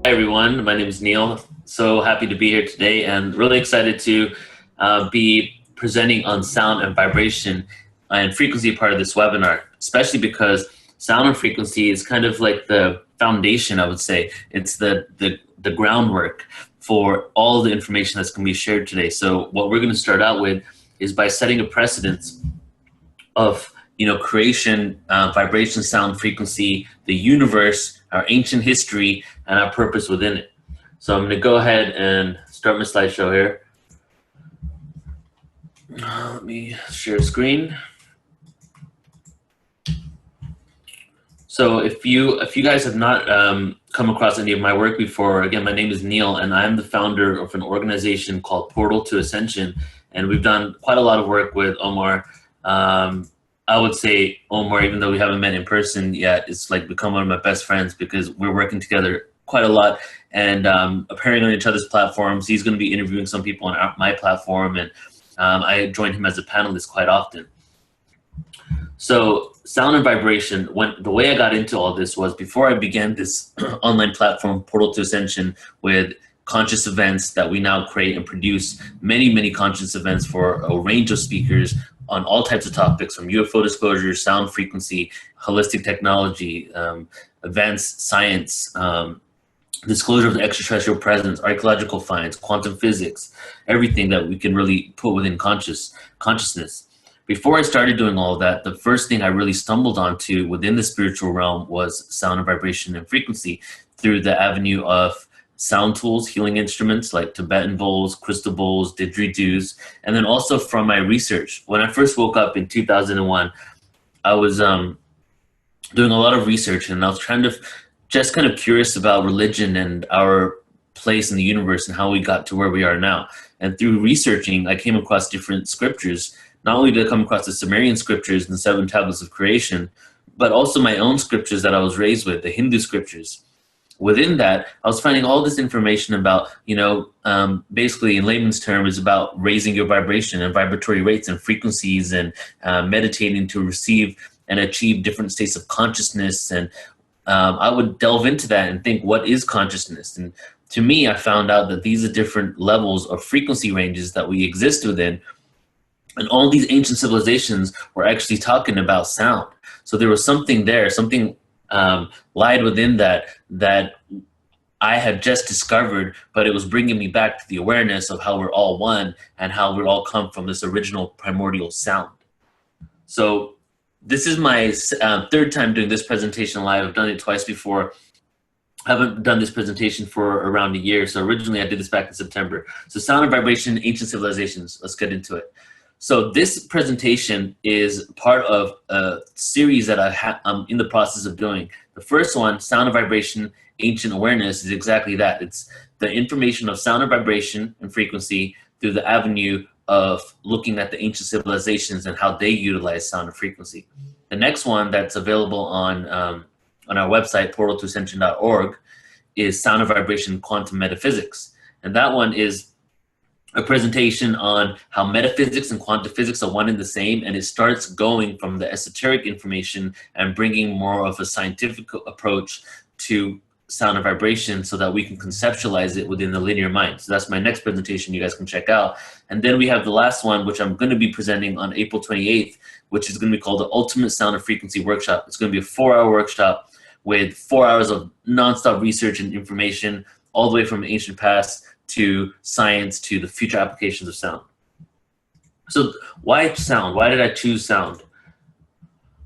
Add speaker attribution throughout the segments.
Speaker 1: Hi everyone, my name is Neil. So happy to be here today and really excited to be presenting on sound and vibration and frequency part of this webinar, especially because sound and frequency is kind of like the foundation, I would say. It's the groundwork for all the information that's going to be shared today. So what we're going to start out with is by setting a precedence of creation, vibration, sound, frequency, the universe, our ancient history, and our purpose within it. So I'm going to go ahead and start my slideshow here. Let me share screen. So if you guys have not come across any of my work before, again, my name is Neil, and I'm the founder of an organization called Portal to Ascension, and we've done quite a lot of work with Omar. I would say Omar, even though we haven't met in person yet, it's like become one of my best friends because we're working together quite a lot and appearing on each other's platforms. He's going to be interviewing some people on my platform, and I join him as a panelist quite often. So sound and vibration, the way I got into all this was before I began this online platform, Portal to Ascension, with conscious events that we now create and produce many conscious events for a range of speakers on all types of topics, from UFO disclosure, sound frequency, holistic technology, advanced science, disclosure of the extraterrestrial presence, archaeological finds, quantum physics, everything that we can really put within consciousness. Before I started doing all of that, the first thing I really stumbled onto within the spiritual realm was sound and vibration and frequency through the avenue of sound tools, healing instruments like Tibetan bowls, crystal bowls, didgeridoos, and then also from my research. When I first woke up in 2001, I was doing a lot of research, and I was just kind of curious about religion and our place in the universe and how we got to where we are now. And through researching, I came across different scriptures. Not only did I come across the Sumerian scriptures and the 7 tablets of creation, but also my own scriptures that I was raised with, the Hindu scriptures. Within that, I was finding all this information about, basically in layman's terms, about raising your vibration and vibratory rates and frequencies and meditating to receive and achieve different states of consciousness. And I would delve into that and think, what is consciousness? And to me, I found out that these are different levels of frequency ranges that we exist within. And all these ancient civilizations were actually talking about sound. So there was something there, something lied within that I had just discovered, but it was bringing me back to the awareness of how we're all one and how we all come from this original primordial sound. So this is my third time doing this presentation live. I've done it twice before. I haven't done this presentation for around a year. So originally I did this back in September. So sound and vibration, ancient civilizations. Let's get into it. So this presentation is part of a series that I'm in the process of doing. The first one, Sound and Vibration, Ancient Awareness, is exactly that. It's the information of sound and vibration and frequency through the avenue of looking at the ancient civilizations and how they utilize sound and frequency. The next one that's available on our website, portaltoascension.org, is Sound and Vibration, Quantum Metaphysics. And that one is a presentation on how metaphysics and quantum physics are one and the same, and it starts going from the esoteric information and bringing more of a scientific approach to sound and vibration so that we can conceptualize it within the linear mind. So that's my next presentation you guys can check out. And then we have the last one, which I'm going to be presenting on April 28th, which is going to be called the Ultimate Sound and Frequency Workshop. It's going to be a 4-hour workshop with 4 hours of nonstop research and information all the way from ancient past to science, to the future applications of sound. So why sound? Why did I choose sound?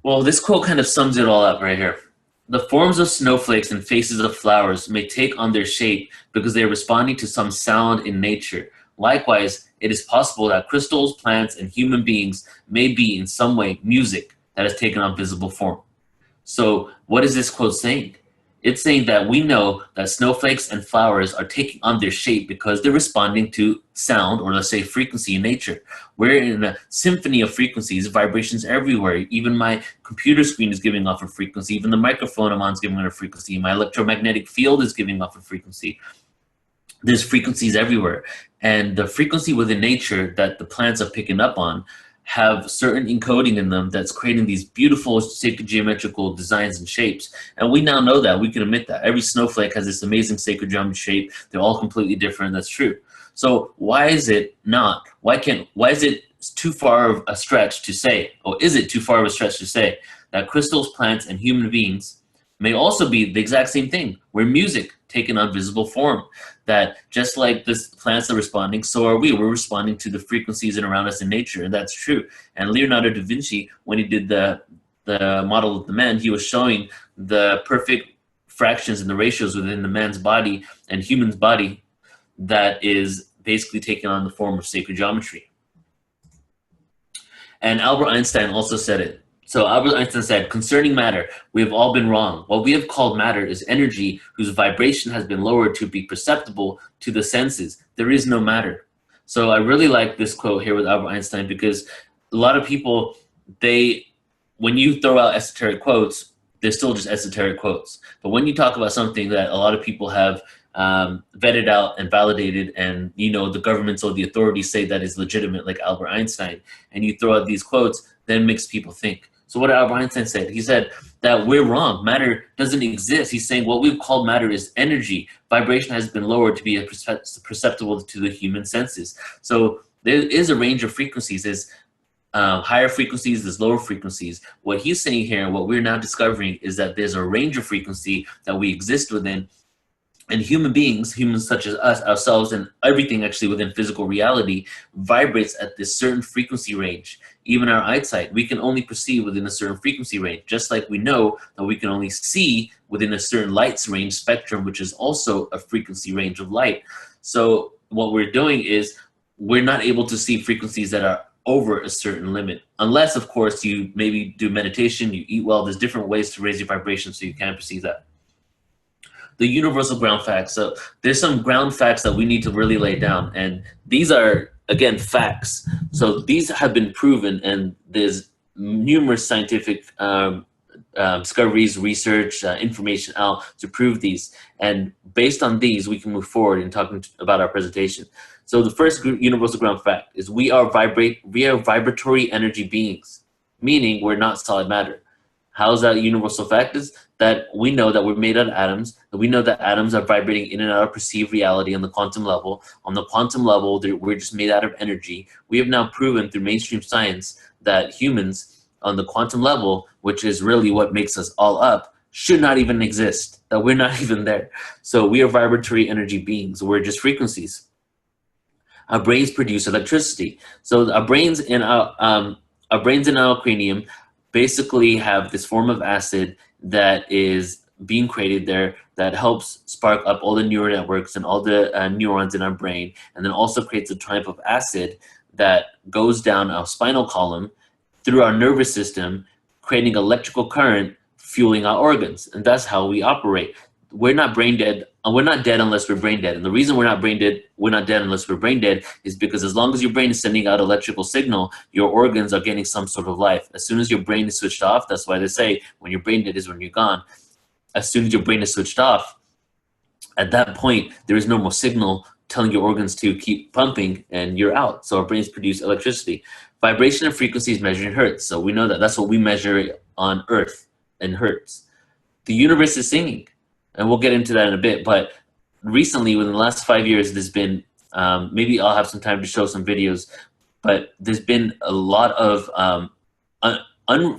Speaker 1: Well, this quote kind of sums it all up right here. The forms of snowflakes and faces of flowers may take on their shape because they are responding to some sound in nature. Likewise, it is possible that crystals, plants, and human beings may be in some way music that has taken on visible form. So what is this quote saying? It's saying that we know that snowflakes and flowers are taking on their shape because they're responding to sound, or let's say frequency in nature. We're in a symphony of frequencies, vibrations everywhere. Even my computer screen is giving off a frequency. Even the microphone I'm on is giving off a frequency. My electromagnetic field is giving off a frequency. There's frequencies everywhere. And the frequency within nature that the plants are picking up on have certain encoding in them that's creating these beautiful sacred geometrical designs and shapes. And we now know that. We can admit that. Every snowflake has this amazing sacred geometry shape. They're all completely different. That's true. So why is it not? Why is it too far of a stretch to say, or is it too far of a stretch to say, that crystals, plants, and human beings may also be the exact same thing? We're music taken on visible form. That just like the plants are responding, so are we. We're responding to the frequencies in around us in nature, and that's true. And Leonardo da Vinci, when he did the model of the man, he was showing the perfect fractions and the ratios within the man's body and human's body that is basically taking on the form of sacred geometry. And Albert Einstein also said it. So Albert Einstein said, concerning matter, we have all been wrong. What we have called matter is energy whose vibration has been lowered to be perceptible to the senses. There is no matter. So I really like this quote here with Albert Einstein, because a lot of people, when you throw out esoteric quotes, they're still just esoteric quotes. But when you talk about something that a lot of people have vetted out and validated, and the governments or the authorities say that is legitimate, like Albert Einstein, and you throw out these quotes, then makes people think. So what Albert Einstein said, he said that we're wrong. Matter doesn't exist. He's saying what we've called matter is energy. Vibration has been lowered to be perceptible to the human senses. So there is a range of frequencies. There's higher frequencies, there's lower frequencies. What he's saying here, and what we're now discovering, is that there's a range of frequency that we exist within. And human beings, humans such as us, ourselves, and everything actually within physical reality vibrates at this certain frequency range. Even our eyesight, we can only perceive within a certain frequency range, just like we know that we can only see within a certain light range spectrum, which is also a frequency range of light. So what we're doing is we're not able to see frequencies that are over a certain limit, unless, of course, you maybe do meditation, you eat well. There's different ways to raise your vibration so you can perceive that. The universal ground facts. So there's some ground facts that we need to really lay down, and these are, again, facts. So these have been proven, and there's numerous scientific discoveries, research, information out to prove these. And based on these, we can move forward in talking about our presentation. So the first universal ground fact is we are vibratory energy beings, meaning we're not solid matter. How is that a universal fact? Is that we know that we're made out of atoms, that we know that atoms are vibrating in and out of perceived reality on the quantum level. On the quantum level, we're just made out of energy. We have now proven through mainstream science that humans on the quantum level, which is really what makes us all up, should not even exist, that we're not even there. So we are vibratory energy beings. We're just frequencies. Our brains produce electricity. So our brains in our cranium basically have this form of acid that is being created there that helps spark up all the neural networks and all the neurons in our brain, and then also creates a type of acid that goes down our spinal column through our nervous system, creating electrical current, fueling our organs. And that's how we operate. We're not brain dead. We're not dead unless we're brain dead. And the reason we're not dead unless we're brain dead is because as long as your brain is sending out electrical signal, your organs are getting some sort of life. As soon as your brain is switched off, that's why they say when you're brain dead is when you're gone. As soon as your brain is switched off, at that point, there is no more signal telling your organs to keep pumping, and you're out. So our brains produce electricity. Vibration and frequency is measured in hertz. So we know that. That's what we measure on Earth in hertz. The universe is singing. And we'll get into that in a bit, but recently, within the last 5 years, there's been, maybe I'll have some time to show some videos, but there's been a lot of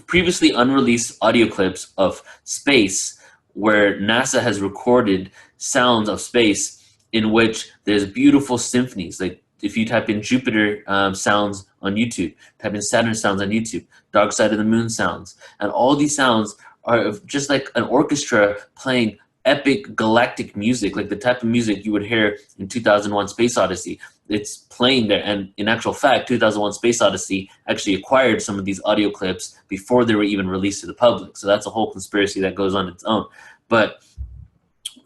Speaker 1: previously unreleased audio clips of space where NASA has recorded sounds of space in which there's beautiful symphonies. Like if you type in Jupiter sounds on YouTube, type in Saturn sounds on YouTube, Dark Side of the Moon sounds, and all these sounds are just like an orchestra playing epic galactic music, like the type of music you would hear in 2001 Space Odyssey. It's playing there, and in actual fact, 2001 Space Odyssey actually acquired some of these audio clips before they were even released to the public. So that's a whole conspiracy that goes on its own. But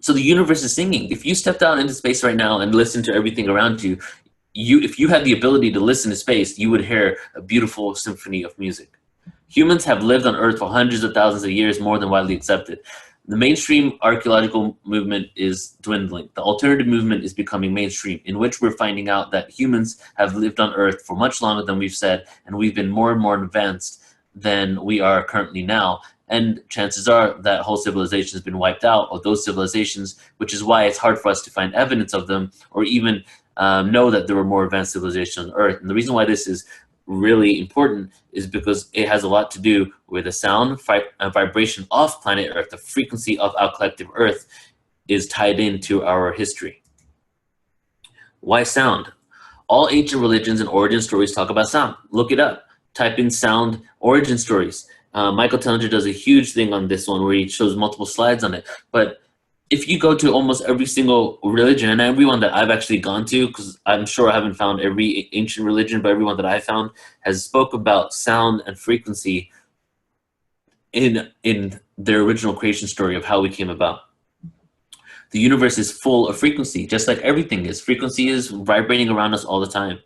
Speaker 1: so the universe is singing. If you stepped out into space right now and listened to everything around you, if you had the ability to listen to space, you would hear a beautiful symphony of music. Humans have lived on Earth for hundreds of thousands of years, more than widely accepted. The mainstream archaeological movement is dwindling. The alternative movement is becoming mainstream, in which we're finding out that humans have lived on Earth for much longer than we've said, and we've been more and more advanced than we are currently now. And chances are that whole civilization has been wiped out, or those civilizations, which is why it's hard for us to find evidence of them, or even know that there were more advanced civilizations on Earth. And the reason why this is really important is because it has a lot to do with the sound vibration of planet Earth. The frequency of our collective Earth is tied into our history. Why sound? All ancient religions and origin stories talk about sound. Look it up. Type in sound origin stories. Michael Tellinger does a huge thing on this one where he shows multiple slides on it. But if you go to almost every single religion, and everyone that I've actually gone to, because I'm sure I haven't found every ancient religion, but everyone that I found has spoke about sound and frequency in their original creation story of how we came about. The universe is full of frequency, just like everything is. Frequency is vibrating around us all the time.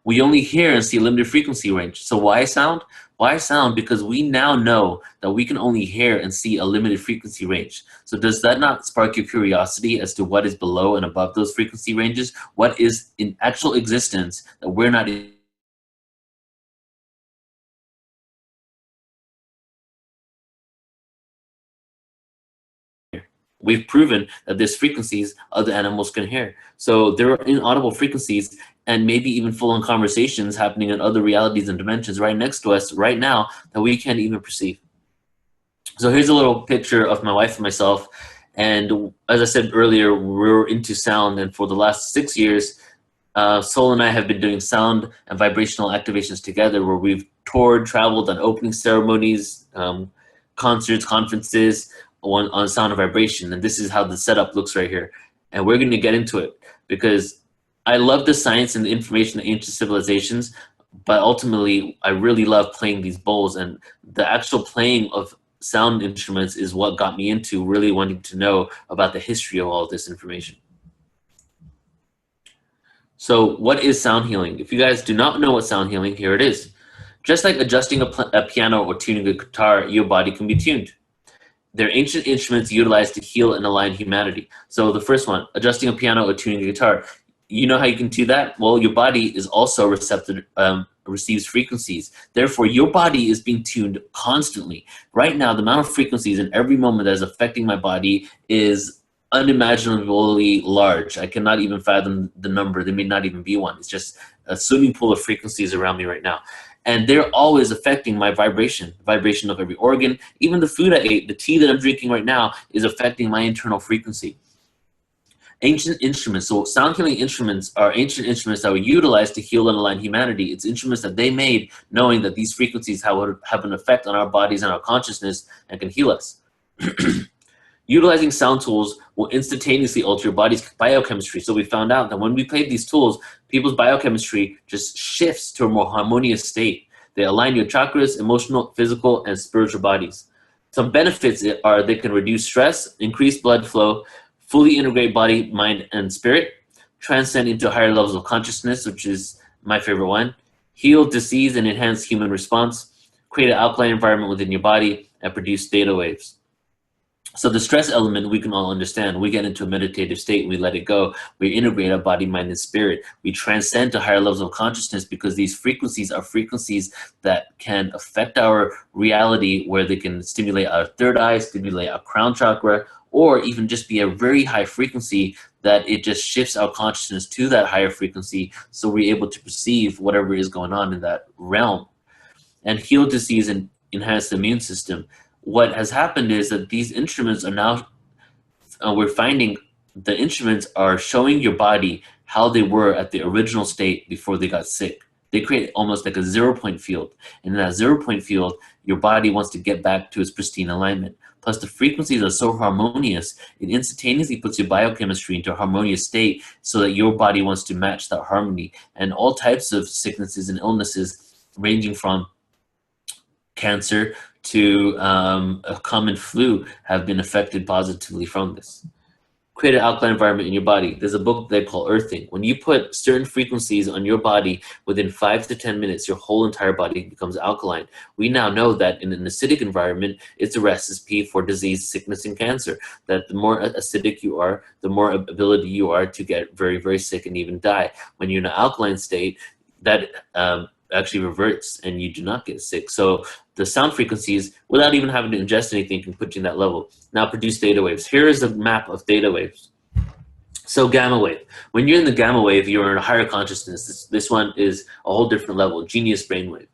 Speaker 1: We only hear and see a limited frequency range. So why sound? Why sound? Because we now know that we can only hear and see a limited frequency range. So does that not spark your curiosity as to what is below and above those frequency ranges? What is in actual existence that we're not in? We've proven that there's frequencies other animals can hear. So there are inaudible frequencies and maybe even full-on conversations happening in other realities and dimensions right next to us right now that we can't even perceive. So here's a little picture of my wife and myself. And as I said earlier, we're into sound. And for the last 6 years, Sol and I have been doing sound and vibrational activations together, where we've toured, traveled on opening ceremonies, concerts, conferences, on sound and vibration. And this is how the setup looks right here. And we're going to get into it because I love the science and the information of ancient civilizations, but ultimately I really love playing these bowls, and the actual playing of sound instruments is what got me into really wanting to know about the history of all of this information. So what is sound healing? If you guys do not know what sound healing, here it is. Just like adjusting a piano or tuning a guitar, your body can be tuned. They're ancient instruments utilized to heal and align humanity. So the first one, adjusting a piano or tuning a guitar. You know how you can do that? Well, your body is also receives frequencies. Therefore, your body is being tuned constantly. Right now, the amount of frequencies in every moment that is affecting my body is unimaginably large. I cannot even fathom the number. There may not even be one. It's just a swimming pool of frequencies around me right now. And they're always affecting my vibration of every organ. Even the food I ate, the tea that I'm drinking right now is affecting my internal frequency. Ancient instruments, so sound healing instruments are ancient instruments that were utilized to heal and align humanity. It's instruments that they made knowing that these frequencies have an effect on our bodies and our consciousness and can heal us. Utilizing sound tools will instantaneously alter your body's biochemistry. So we found out that when we played these tools, people's biochemistry just shifts to a more harmonious state. They align your chakras, emotional, physical, and spiritual bodies. Some benefits are they can reduce stress, increase blood flow, fully integrate body, mind, and spirit, transcend into higher levels of consciousness, which is my favorite one, heal disease and enhance human response, create an alkaline environment within your body, and produce theta waves. So the stress element we can all understand. We get into a meditative state, we let it go. We integrate our body, mind, and spirit. We transcend to higher levels of consciousness because these frequencies are frequencies that can affect our reality, where they can stimulate our third eye, stimulate our crown chakra, or even just be a very high frequency that it just shifts our consciousness to that higher frequency, so we're able to perceive whatever is going on in that realm. And heal disease and enhance the immune system. What has happened is that these instruments are now, we're finding the instruments are showing your body how they were at the original state before they got sick. They create almost like a 0-point field. And in that 0-point field, your body wants to get back to its pristine alignment. Plus the frequencies are so harmonious, it instantaneously puts your biochemistry into a harmonious state so that your body wants to match that harmony. And all types of sicknesses and illnesses, ranging from cancer to a common flu, have been affected positively from this. create an alkaline environment in your body. There's a book they call Earthing. When you put certain frequencies on your body, within 5 to 10 minutes, your whole entire body becomes alkaline. We now know that in an acidic environment, it's a recipe for disease, sickness, and cancer. That the more acidic you are, the more ability you are to get very, very sick and even die. When you're in an alkaline state, that actually reverts and you do not get sick. So the sound frequencies, without even having to ingest anything, can put you in that level. Now produce theta waves. Here is a map of theta waves. So gamma wave. When you're in the gamma wave, you're in a higher consciousness. This one is a whole different level, genius brainwave.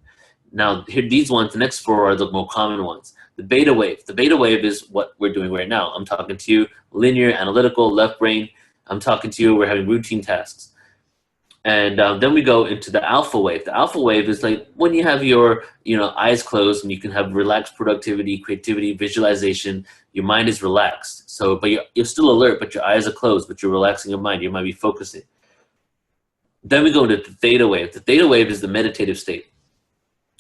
Speaker 1: Now here, these ones, the next four are the more common ones. The beta wave. The beta wave is what we're doing right now. I'm talking to you, linear, analytical, left brain. I'm talking to you, we're having routine tasks. And then we go into the alpha wave. The alpha wave is like when you have your eyes closed and you can have relaxed productivity, creativity, visualization. Your mind is relaxed. So, but you're still alert, but your eyes are closed, but you're relaxing your mind. You might be focusing. Then we go into the theta wave. The theta wave is the meditative state.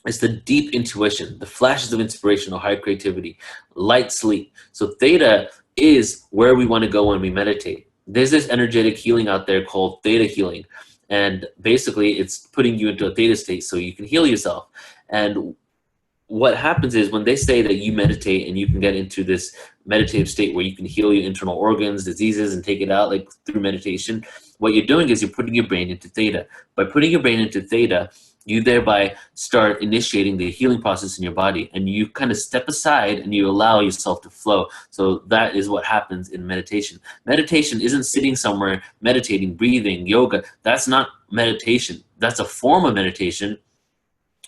Speaker 1: It's the deep intuition, the flashes of inspiration or high creativity, light sleep. So theta is where we want to go when we meditate. There's this energetic healing out there called theta healing. And basically, it's putting you into a theta state so you can heal yourself. And what happens is when they say that you meditate and you can get into this meditative state where you can heal your internal organs, diseases, and take it out like through meditation, what you're doing is you're putting your brain into theta. By putting your brain into theta, you thereby start initiating the healing process in your body, and you kind of step aside and you allow yourself to flow. So that is what happens in meditation. Meditation isn't sitting somewhere meditating, breathing, yoga. That's not meditation. That's a form of meditation.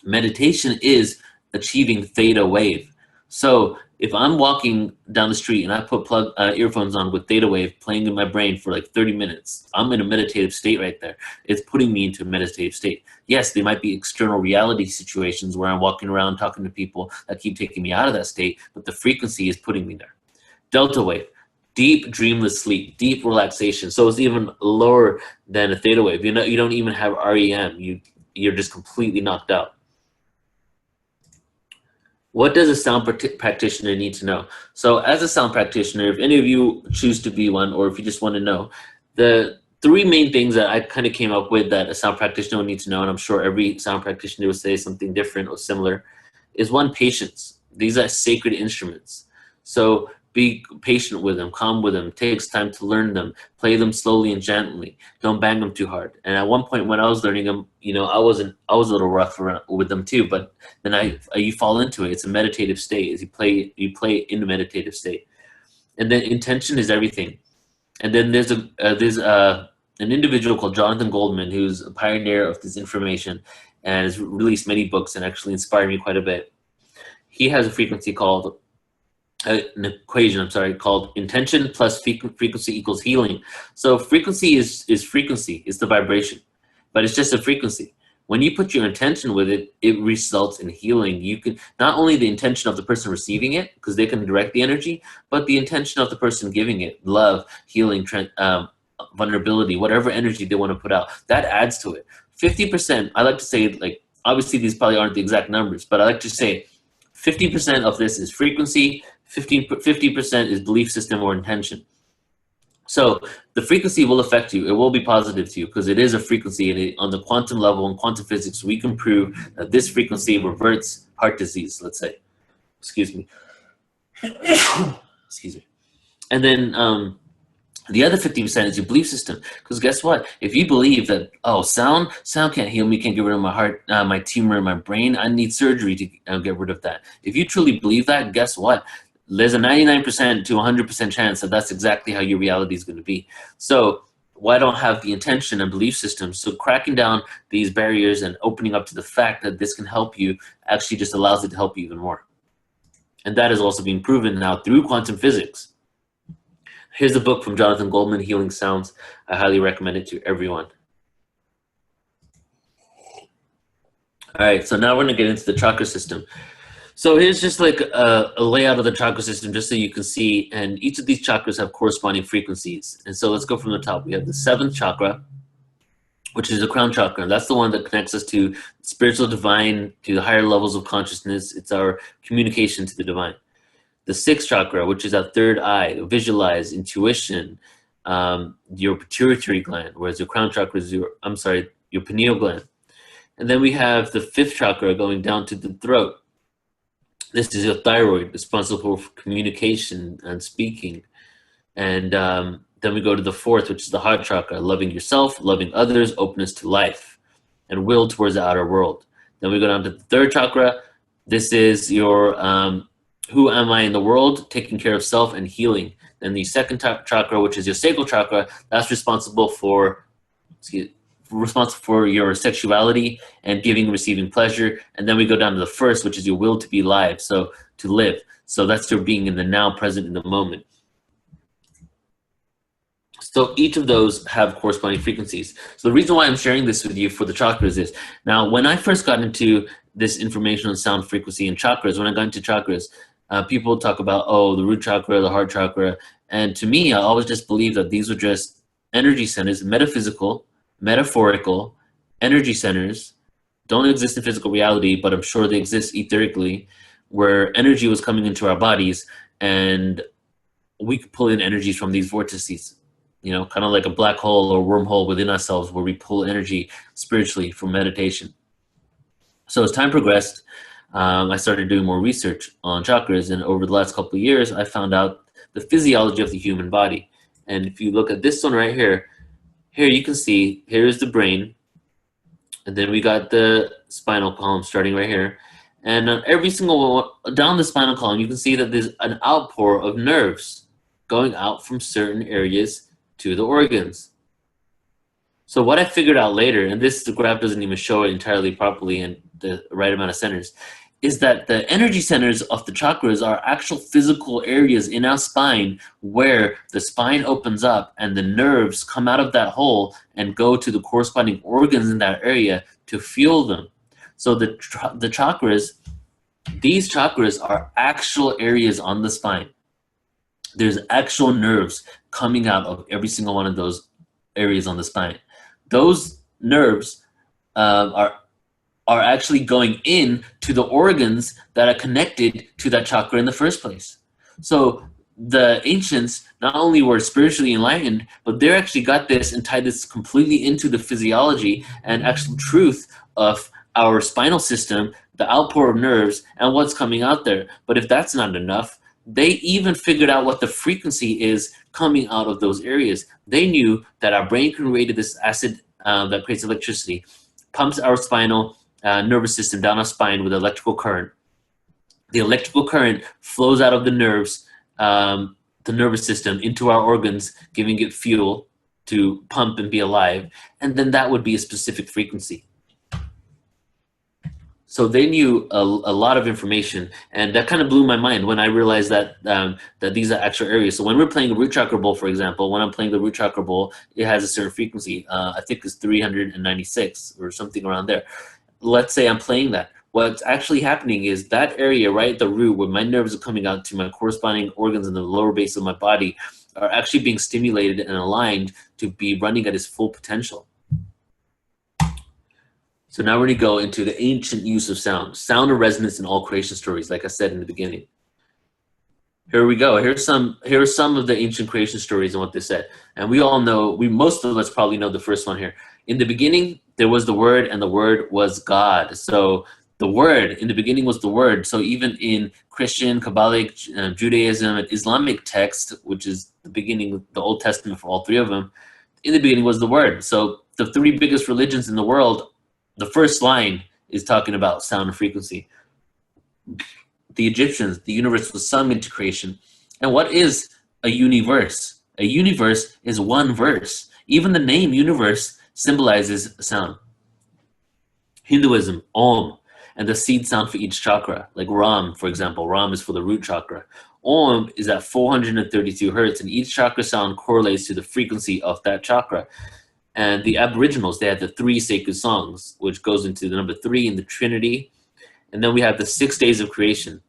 Speaker 1: Meditation is achieving theta wave. So if I'm walking down the street and I put earphones on with theta wave playing in my brain for like 30 minutes, I'm in a meditative state right there. It's putting me into a meditative state. Yes, there might be external reality situations where I'm walking around talking to people that keep taking me out of that state, but the frequency is putting me there. Delta wave, deep dreamless sleep, deep relaxation. So it's even lower than a theta wave. You don't even have REM. You're just completely knocked out. What does a sound practitioner need to know? So as a sound practitioner, if any of you choose to be one, or if you just want to know, the three main things that I kind of came up with that a sound practitioner would need to know, and I'm sure every sound practitioner would say something different or similar, is one, patience. These are sacred instruments. So be patient with them, calm with them, takes time to learn them, play them slowly and gently. Don't bang them too hard. And at one point when I was learning them, I was a little rough with them too, but then you fall into it. It's a meditative state. As you play in a meditative state. And then intention is everything. And then there's an individual called Jonathan Goldman, who's a pioneer of this information and has released many books and actually inspired me quite a bit. He has a frequency called an equation, called intention plus frequency equals healing. So frequency is frequency, it's the vibration, but it's just a frequency. When you put your intention with it, it results in healing. You can, not only the intention of the person receiving it, because they can direct the energy, but the intention of the person giving it, love, healing, vulnerability, whatever energy they want to put out, that adds to it. 50%, I like to say, like, obviously these probably aren't the exact numbers, but I like to say 50% of this is frequency, 50% is belief system or intention. So the frequency will affect you. It will be positive to you because it is a frequency, and on the quantum level in quantum physics, we can prove that this frequency reverts heart disease, let's say. Excuse me. Excuse me. And then the other 50% is your belief system. Because guess what? If you believe that, sound can't heal me, can't get rid of my heart, my tumor in my brain, I need surgery to get rid of that. If you truly believe that, guess what? There's a 99% to 100% chance that that's exactly how your reality is going to be. So why don't have the intention and belief system? So cracking down these barriers and opening up to the fact that this can help you actually just allows it to help you even more. And that is also being proven now through quantum physics. Here's a book from Jonathan Goldman, Healing Sounds. I highly recommend it to everyone. All right, so now we're going to get into the chakra system. So here's just like a layout of the chakra system just so you can see, and each of these chakras have corresponding frequencies. And so let's go from the top. We have the 7th chakra, which is the crown chakra. That's the one that connects us to spiritual divine, to the higher levels of consciousness. It's our communication to the divine. The 6th chakra, which is our third eye, visualize, intuition, your pituitary gland, whereas your crown chakra is your pineal gland. And then we have the fifth chakra going down to the throat. This is your thyroid, responsible for communication and speaking. And then we go to the fourth, which is the heart chakra, loving yourself, loving others, openness to life, and will towards the outer world. Then we go down to the third chakra. This is your who am I in the world, taking care of self and healing. Then the second chakra, which is your sacral chakra, that's responsible for your sexuality and giving and receiving pleasure. And then we go down to the first, which is your will to be alive, so to live. So that's your being in the now, present, in the moment. So each of those have corresponding frequencies. So the reason why I'm sharing this with you for the chakras is, now when I first got into this information on sound frequency and chakras, when I got into chakras, people talk about, oh, the root chakra, the heart chakra. And to me, I always just believed that these were just energy centers, metaphysical, metaphorical energy centers, don't exist in physical reality, but I'm sure they exist etherically, where energy was coming into our bodies and we could pull in energies from these vortices, you know, kind of like a black hole or wormhole within ourselves where we pull energy spiritually from meditation. So as time progressed, I started doing more research on chakras, and over the last couple of years, I found out the physiology of the human body. And if you look at this one right here, you can see, here's the brain, and then we got the spinal column starting right here. And on every single one, down the spinal column, you can see that there's an outpour of nerves going out from certain areas to the organs. So what I figured out later, and the graph doesn't even show it entirely properly in the right amount of centers, is that the energy centers of the chakras are actual physical areas in our spine where the spine opens up and the nerves come out of that hole and go to the corresponding organs in that area to fuel them. So the chakras, these chakras are actual areas on the spine. There's actual nerves coming out of every single one of those areas on the spine. Those nerves are actually going in to the organs that are connected to that chakra in the first place. So the ancients not only were spiritually enlightened, but they actually got this and tied this completely into the physiology and actual truth of our spinal system, the outpour of nerves, and what's coming out there. But if that's not enough, they even figured out what the frequency is coming out of those areas. They knew that our brain created this acid that creates electricity, pumps our spinal nervous system down our spine with electrical current. The electrical current flows out of the nerves, the nervous system, into our organs, giving it fuel to pump and be alive. And then that would be a specific frequency. So they knew a lot of information, and that kind of blew my mind when I realized that that these are actual areas. So when we're playing a root chakra bowl, for example, when I'm playing the root chakra bowl, it has a certain frequency. I think it's 396 or something around there. Let's say I'm playing that. What's actually happening is that area right at the root where my nerves are coming out to my corresponding organs in the lower base of my body are actually being stimulated and aligned to be running at its full potential. So now we're going to go into the ancient use of sound. Sound and resonance in all creation stories, like I said in the beginning. Here we go. Here are some of the ancient creation stories and what they said. And we all know, most of us probably know the first one here. In the beginning, there was the Word, and the Word was God. So the Word, in the beginning was the Word. So even in Christian, Kabbalic, Judaism, and Islamic text, which is the beginning, the Old Testament for all three of them, in the beginning was the Word. So the three biggest religions in the world, the first line is talking about sound and frequency. The Egyptians, the universe was sung into creation. And what is a universe? A universe is one verse. Even the name universe symbolizes sound. Hinduism, Om, and the seed sound for each chakra. Like Ram, for example. Ram is for the root chakra. Om is at 432 hertz, and each chakra sound correlates to the frequency of that chakra. And the Aboriginals, they had the 3 sacred songs, which goes into the number 3 in the Trinity. And then we have the 6 days of creation.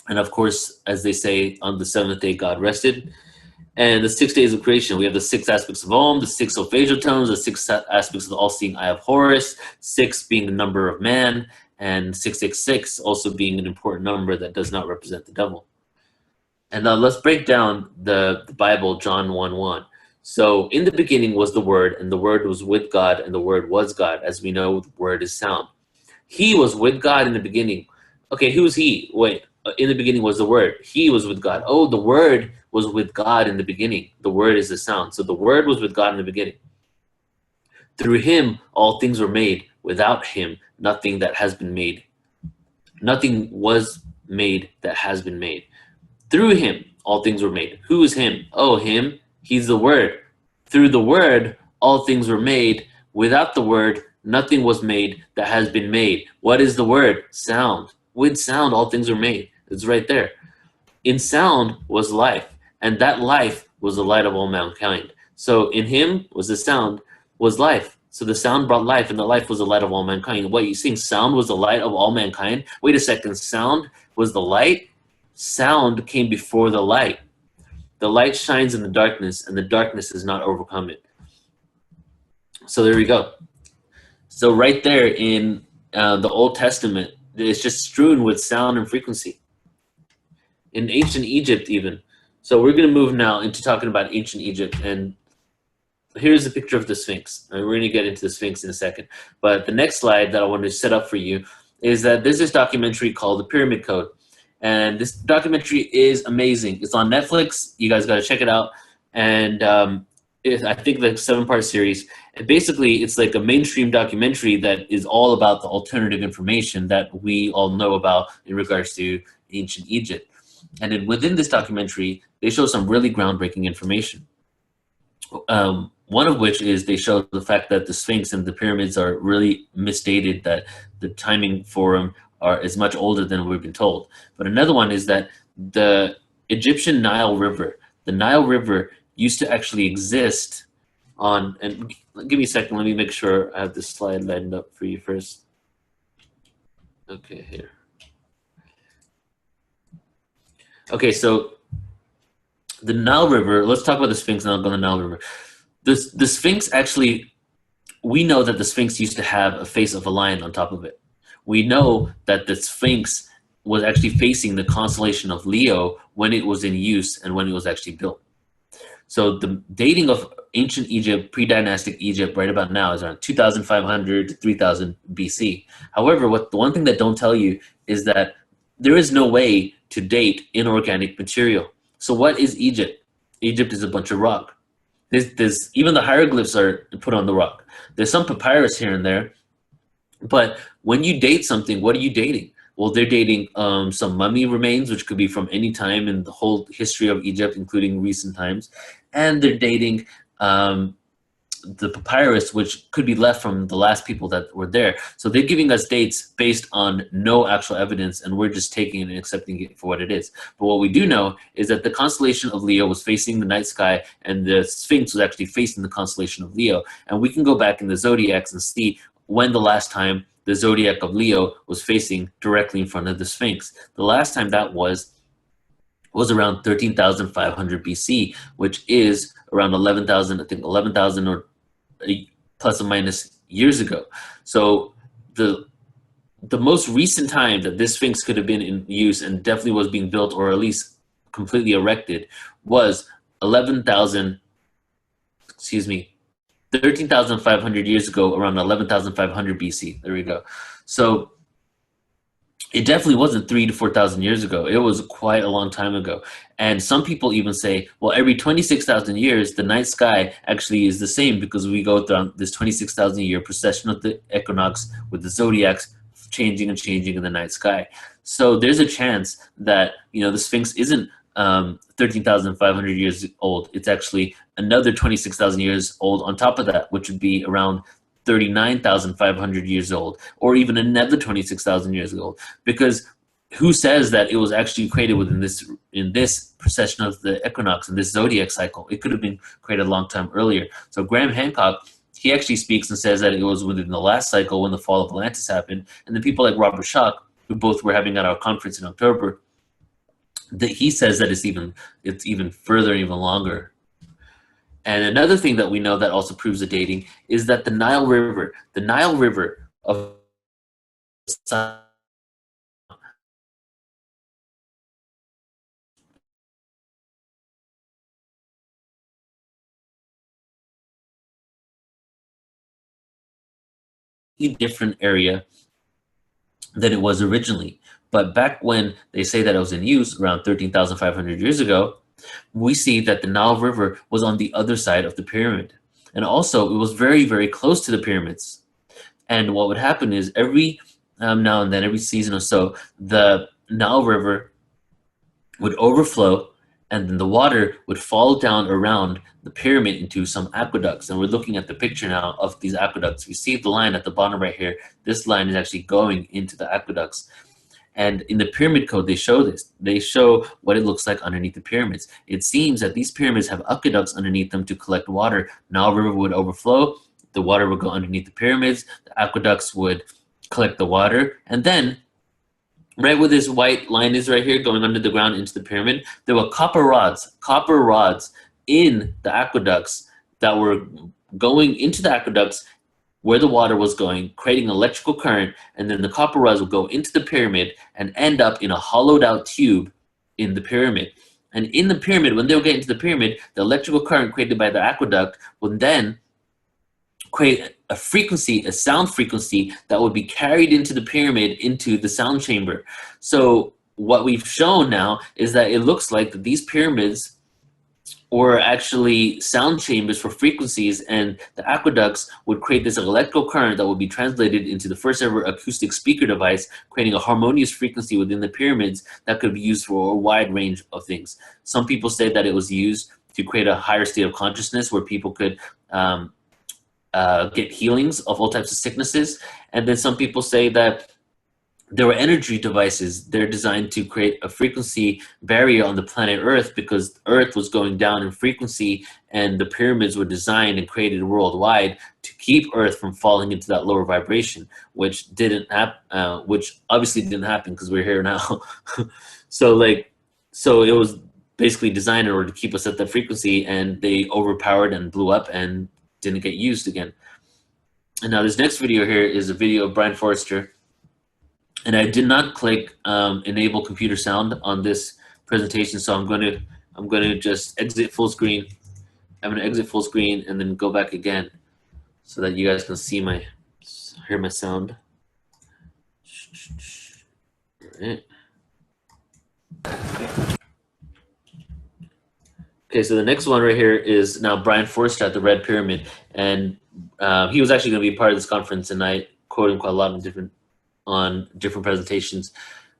Speaker 1: And of course, as they say, on the 7th day, God rested. And the 6 days of creation, we have the 6 aspects of Om, the 6 Solfeggio tones, the 6 aspects of the all-seeing eye of Horus, 6 being the number of man, and 666 also being an important number that does not represent the devil. And now let's break down the Bible, John 1:1. So in the beginning was the Word, and the Word was with God, and the Word was God. As we know, the Word is sound. He was with God in the beginning. Okay, who's he? Wait, in the beginning was the Word. He was with God. Oh, the Word was with God in the beginning. The Word is the sound. So the Word was with God in the beginning. Through him, all things were made. Without him, nothing that has been made. Nothing was made that has been made. Through him, all things were made. Who is him? Oh, him. He's the Word. Through the Word, all things were made. Without the Word, nothing was made that has been made. What is the Word? Sound. With sound, all things were made. It's right there. In sound was life, and that life was the light of all mankind. So in him was the sound, was life. So the sound brought life, and the life was the light of all mankind. What, you think sound was the light of all mankind? Wait a second, sound was the light? Sound came before the light. The light shines in the darkness, and the darkness has not overcome it. So there we go. So right there in the Old Testament, it's just strewn with sound and frequency. In ancient Egypt even. So we're going to move now into talking about ancient Egypt, and here's a picture of the Sphinx. And we're going to get into the Sphinx in a second. But the next slide that I want to set up for you is that there's this documentary called The Pyramid Code. And this documentary is amazing. It's on Netflix. You guys got to check it out. And I think the 7-part series. And basically, it's like a mainstream documentary that is all about the alternative information that we all know about in regards to ancient Egypt. And then within this documentary, they show some really groundbreaking information. One of which is they show the fact that the Sphinx and the pyramids are really misdated, that the timing for them is much older than we've been told. But another one is that the Egyptian Nile River, the Nile River used to actually exist on, and give me a second, let me make sure I have this slide lined up for you first. Okay, here. Okay, so the Nile River, let's talk about the Sphinx and I'll go to the Nile River. The Sphinx actually, we know that the Sphinx used to have a face of a lion on top of it. We know that the Sphinx was actually facing the constellation of Leo when it was in use and when it was actually built. So the dating of ancient Egypt, pre-dynastic Egypt, right about now is around 2,500 to 3,000 BC. However, the one thing that don't tell you is that there is no way to date inorganic material. So what is Egypt? Egypt is a bunch of rock. There's even the hieroglyphs are put on the rock. There's some papyrus here and there, but when you date something, what are you dating? Well, they're dating some mummy remains, which could be from any time in the whole history of Egypt, including recent times, and they're dating the papyrus, which could be left from the last people that were there. So they're giving us dates based on no actual evidence, and we're just taking it and accepting it for what it is. But what we do know is that the constellation of Leo was facing the night sky, and the Sphinx was actually facing the constellation of Leo. And we can go back in the zodiacs and see when the last time the zodiac of Leo was facing directly in front of the Sphinx. The last time that was around 13,500 BC, which is around 11,000, I think 11,000 or plus or minus years ago. So the most recent time that this Sphinx could have been in use and definitely was being built or at least completely erected was 13,500 years ago, around 11,500 BC. There we go. So it definitely wasn't 3,000 to 4,000 years ago. It was quite a long time ago. And some people even say, well, every 26,000 years, the night sky actually is the same because we go through this 26,000 year procession of the equinox with the zodiacs changing and changing in the night sky. So there's a chance that, the Sphinx isn't 13,500 years old. It's actually another 26,000 years old on top of that, which would be around 39,500 years old, or even another 26,000 years old. Because who says that it was actually created within this procession of the equinox and this zodiac cycle? It could have been created a long time earlier. So Graham Hancock, he actually speaks and says that it was within the last cycle when the fall of Atlantis happened. And then people like Robert Schoch, who both were having at our conference in October, that he says that it's even further, even longer. And another thing that we know that also proves the dating is that the Nile River of different area than it was originally. But back when they say that it was in use around 13,500 years ago, we see that the Nile River was on the other side of the pyramid. And also, it was very, very close to the pyramids. And what would happen is every now and then, every season or so, the Nile River would overflow, and then the water would fall down around the pyramid into some aqueducts. And we're looking at the picture now of these aqueducts. We see the line at the bottom right here. This line is actually going into the aqueducts. And in the pyramid code, they show this. They show what it looks like underneath the pyramids. It seems that these pyramids have aqueducts underneath them to collect water. Nile River would overflow. The water would go underneath the pyramids. The aqueducts would collect the water. And then, right where this white line is right here, going under the ground into the pyramid, there were copper rods in the aqueducts that were going into the aqueducts where the water was going, creating electrical current, and then the copper rods would go into the pyramid and end up in a hollowed out tube in the pyramid. And in the pyramid, when they were getting to the pyramid, the electrical current created by the aqueduct would then create a frequency, a sound frequency that would be carried into the pyramid, into the sound chamber. So what we've shown now is that it looks like that these pyramids were actually sound chambers for frequencies, and the aqueducts would create this electrical current that would be translated into the first ever acoustic speaker device, creating a harmonious frequency within the pyramids that could be used for a wide range of things. Some people say that it was used to create a higher state of consciousness where people could get healings of all types of sicknesses. And then some people say that there were energy devices. They're designed to create a frequency barrier on the planet Earth because Earth was going down in frequency, and the pyramids were designed and created worldwide to keep Earth from falling into that lower vibration, which didn't happen, which obviously didn't happen because we're here now. So it was basically designed in order to keep us at that frequency, and they overpowered and blew up and didn't get used again. And now this next video here is a video of Brian Forrester. And I did not click enable computer sound on this presentation, so I'm going to just exit full screen. I'm going to exit full screen and then go back again so that you guys can hear my sound. All right. Okay, so the next one right here is now Brian Forrester at the Red Pyramid, and he was actually going to be part of this conference, and I quote him quite a lot on different presentations.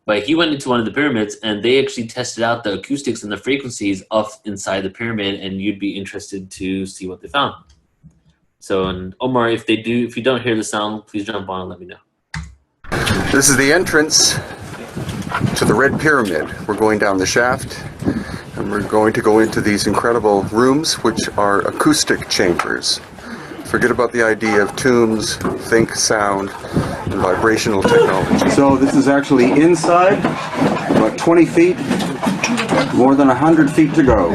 Speaker 1: But he went into one of the pyramids, and they actually tested out the acoustics and the frequencies of inside the pyramid, and you'd be interested to see what they found. So, and Omar, if you don't hear the sound, please jump on and let me know.
Speaker 2: This is the entrance to the Red Pyramid. We're going down the shaft, and we're going to go into these incredible rooms, which are acoustic chambers. Forget about the idea of tombs, think sound and vibrational technology. So this is actually inside, about 20 feet, more than 100 feet to go.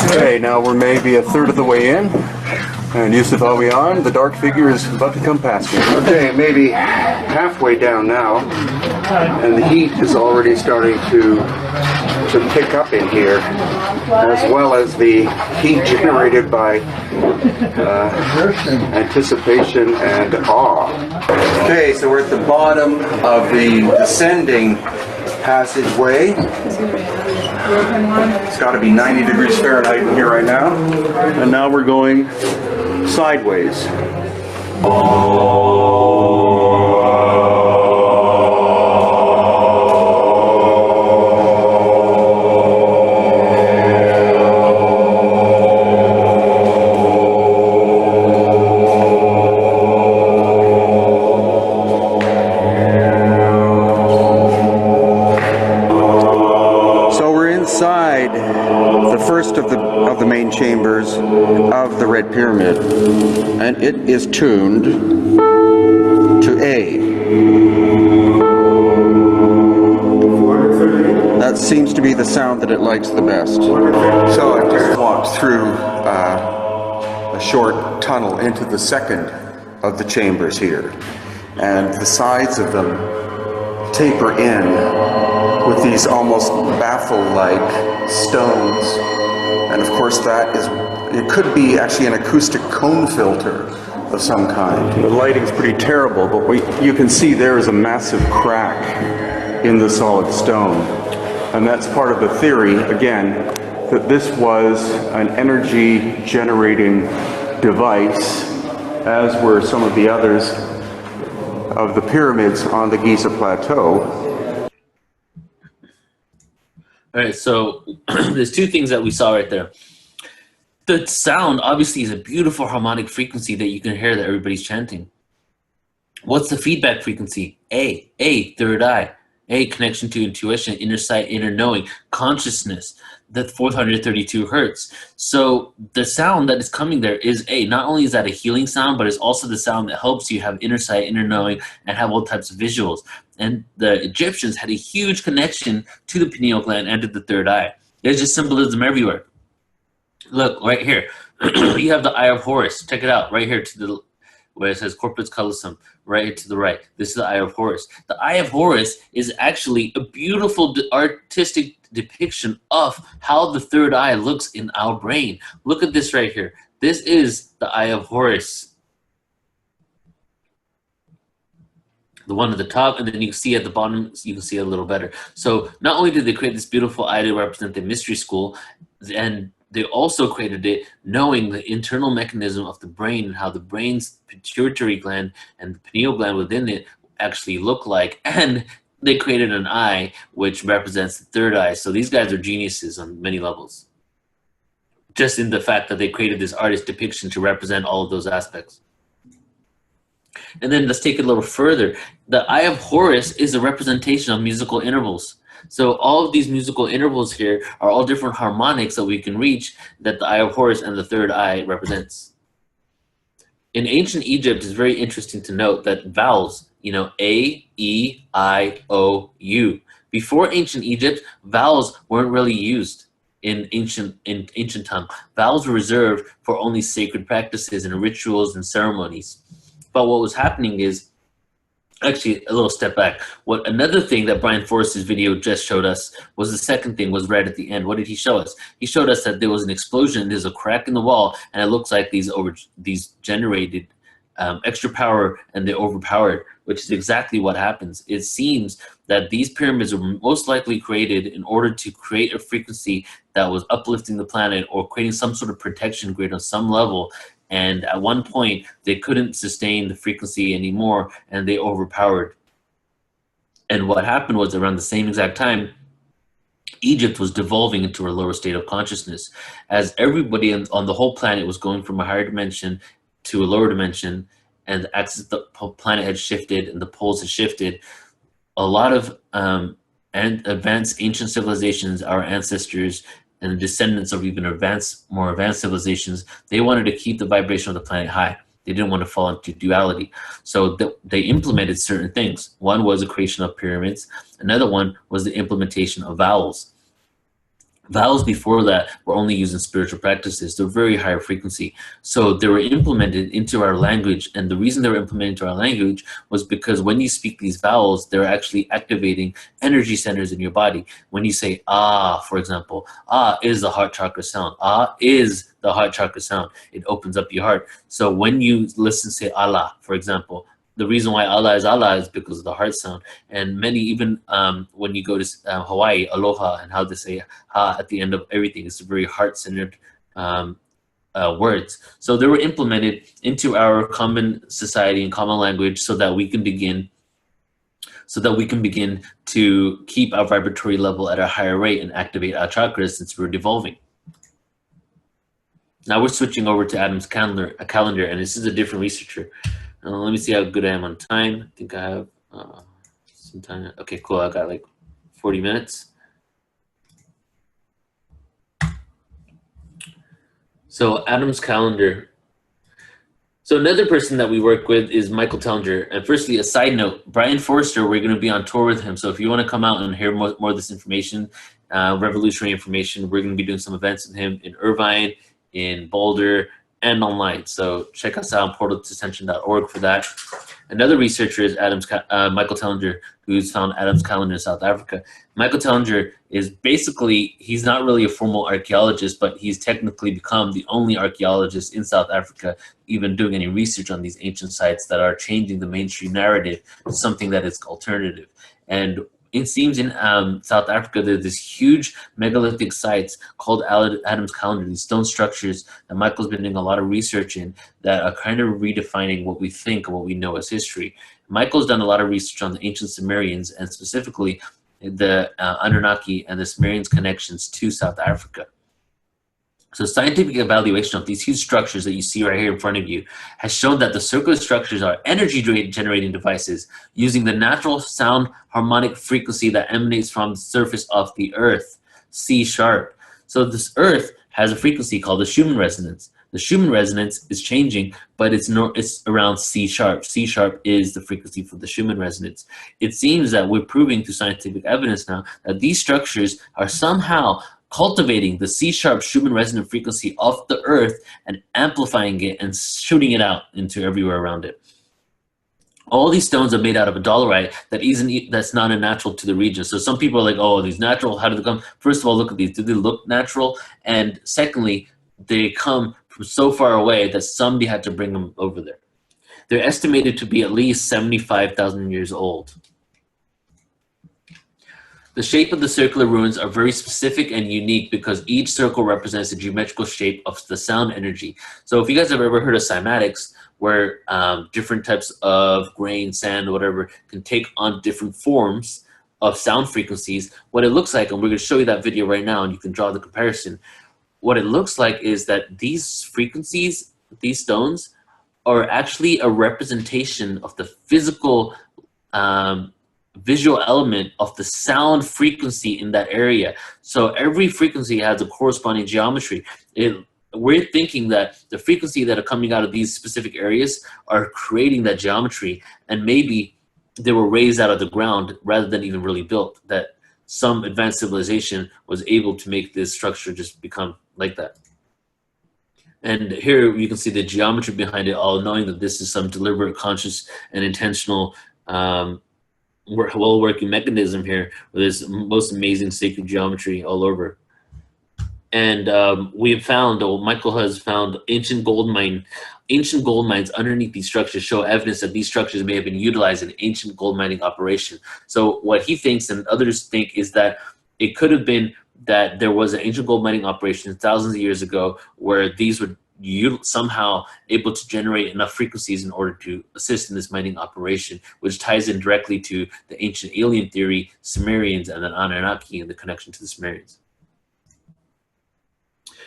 Speaker 2: Okay, now we're maybe a third of the way in. And Yusuf Awiyan, the dark figure, is about to come past me. Okay, maybe halfway down now, and the heat is already starting to pick up in here, as well as the heat generated by anticipation and awe. Okay, so we're at the bottom of the descending passageway. It's got to be 90 degrees Fahrenheit in here right now. And now we're going sideways. Of the main chambers of the Red Pyramid, and it is tuned to A. That seems to be the sound that it likes the best. So I just walked through a short tunnel into the second of the chambers here, and the sides of them taper in with these almost baffle-like stones. And of course it could be actually an acoustic cone filter of some kind. The lighting's pretty terrible, but you can see there is a massive crack in the solid stone. And that's part of the theory, again, that this was an energy generating device, as were some of the others of the pyramids on the Giza Plateau.
Speaker 1: All right, so there's two things that we saw right there. The sound obviously is a beautiful harmonic frequency that you can hear that everybody's chanting. What's the feedback frequency? A, third eye. A, connection to intuition, inner sight, inner knowing, consciousness, the 432 hertz. So the sound that is coming there is A. Not only is that a healing sound, but it's also the sound that helps you have inner sight, inner knowing, and have all types of visuals. And the Egyptians had a huge connection to the pineal gland and to the third eye. There's just symbolism everywhere. Look, right here. You have the Eye of Horus. Check it out, right here to the where it says corpus callosum, right to the right. This is the Eye of Horus. The Eye of Horus is actually a beautiful artistic depiction of how the third eye looks in our brain. Look at this right here. This is the Eye of Horus. The one at the top, and then you can see at the bottom, you can see it a little better. So not only did they create this beautiful eye to represent the mystery school, and they also created it knowing the internal mechanism of the brain and how the brain's pituitary gland and the pineal gland within it actually look like. And they created an eye which represents the third eye. So these guys are geniuses on many levels. Just in the fact that they created this artist depiction to represent all of those aspects. And then let's take it a little further. The Eye of Horus is a representation of musical intervals. So all of these musical intervals here are all different harmonics that we can reach that the Eye of Horus and the third eye represents. In ancient Egypt, it's very interesting to note that vowels, you know, A, E, I, O, U. Before ancient Egypt, vowels weren't really used in ancient tongue. Vowels were reserved for only sacred practices and rituals and ceremonies. But what was happening is, actually, a little step back. What another thing that Brian Forrest's video just showed us was the second thing was right at the end. What did he show us? He showed us that there was an explosion. There's a crack in the wall, and it looks like these generated extra power, and they're overpowered, which is exactly what happens. It seems that these pyramids were most likely created in order to create a frequency that was uplifting the planet or creating some sort of protection grid on some level. And at one point, they couldn't sustain the frequency anymore, and they overpowered. And what happened was around the same exact time, Egypt was devolving into a lower state of consciousness. As everybody on the whole planet was going from a higher dimension to a lower dimension, and the axis of the planet had shifted and the poles had shifted, a lot of advanced ancient civilizations, our ancestors, and the descendants of even more advanced civilizations, they wanted to keep the vibration of the planet high. They didn't want to fall into duality. So they implemented certain things. One was the creation of pyramids. Another one was the implementation of vowels. Vowels before that were only used in spiritual practices. They're very higher frequency. So they were implemented into our language. And the reason they were implemented into our language was because when you speak these vowels, they're actually activating energy centers in your body. When you say ah, for example, ah is the heart chakra sound. Ah is the heart chakra sound. It opens up your heart. So when you listen, say Allah, for example, the reason why Allah is because of the heart sound. And many, even when you go to Hawaii, aloha, and how they say ha at the end of everything, it's very heart-centered words. So they were implemented into our common society and common language so that we can begin to keep our vibratory level at a higher rate and activate our chakras since we're devolving. Now we're switching over to Adam's calendar, and this is a different researcher. Let me see how good I am on time. I think I have some time. Okay, cool. I got like 40 minutes. So Adam's calendar. So another person that we work with is Michael Tellinger. And firstly, a side note, Brian Forrester, we're going to be on tour with him. So if you want to come out and hear more of this information, revolutionary information, we're going to be doing some events with him in Irvine, in Boulder, and online. So check us out on portaltoascension.org for that. Another researcher is Michael Tellinger, who's found Adam's calendar in South Africa. Michael Tellinger is basically, he's not really a formal archaeologist, but he's technically become the only archaeologist in South Africa even doing any research on these ancient sites that are changing the mainstream narrative to something that is alternative. And it seems in South Africa, there's this huge megalithic sites called Adam's Calendar, these stone structures that Michael's been doing a lot of research in that are kind of redefining what we think and what we know as history. Michael's done a lot of research on the ancient Sumerians and specifically the Anunnaki and the Sumerians' connections to South Africa. So scientific evaluation of these huge structures that you see right here in front of you has shown that the circular structures are energy generating devices using the natural sound harmonic frequency that emanates from the surface of the earth, C#. So this earth has a frequency called the Schumann resonance. The Schumann resonance is changing, but it's around C#. C# is the frequency for the Schumann resonance. It seems that we're proving through scientific evidence now that these structures are somehow cultivating the C# Schumann resonant frequency of the earth and amplifying it and shooting it out into everywhere around it. All these stones are made out of a dolerite that's not a natural to the region. So some people are like, oh, these natural, how do they come? First of all, look at these. Do they look natural? And secondly, they come from so far away that somebody had to bring them over there. They're estimated to be at least 75,000 years old. The shape of the circular ruins are very specific and unique because each circle represents the geometrical shape of the sound energy. So if you guys have ever heard of cymatics, where different types of grain, sand, whatever, can take on different forms of sound frequencies, what it looks like, and we're going to show you that video right now and you can draw the comparison. What it looks like is that these frequencies, these stones, are actually a representation of the physical visual element of the sound frequency in that area. So every frequency has a corresponding geometry. We're thinking that the frequency that are coming out of these specific areas are creating that geometry, and maybe they were raised out of the ground rather than even really built, that some advanced civilization was able to make this structure just become like that. And here you can see the geometry behind it, all knowing that this is some deliberate, conscious, and intentional well-working mechanism here with this most amazing sacred geometry all over. And we have found, or Michael has found, ancient gold mines underneath these structures show evidence that these structures may have been utilized in ancient gold mining operation. So what he thinks and others think is that it could have been that there was an ancient gold mining operation thousands of years ago where these were somehow able to generate enough frequencies in order to assist in this mining operation, which ties in directly to the ancient alien theory, Sumerians, and then Anunnaki and the connection to the Sumerians.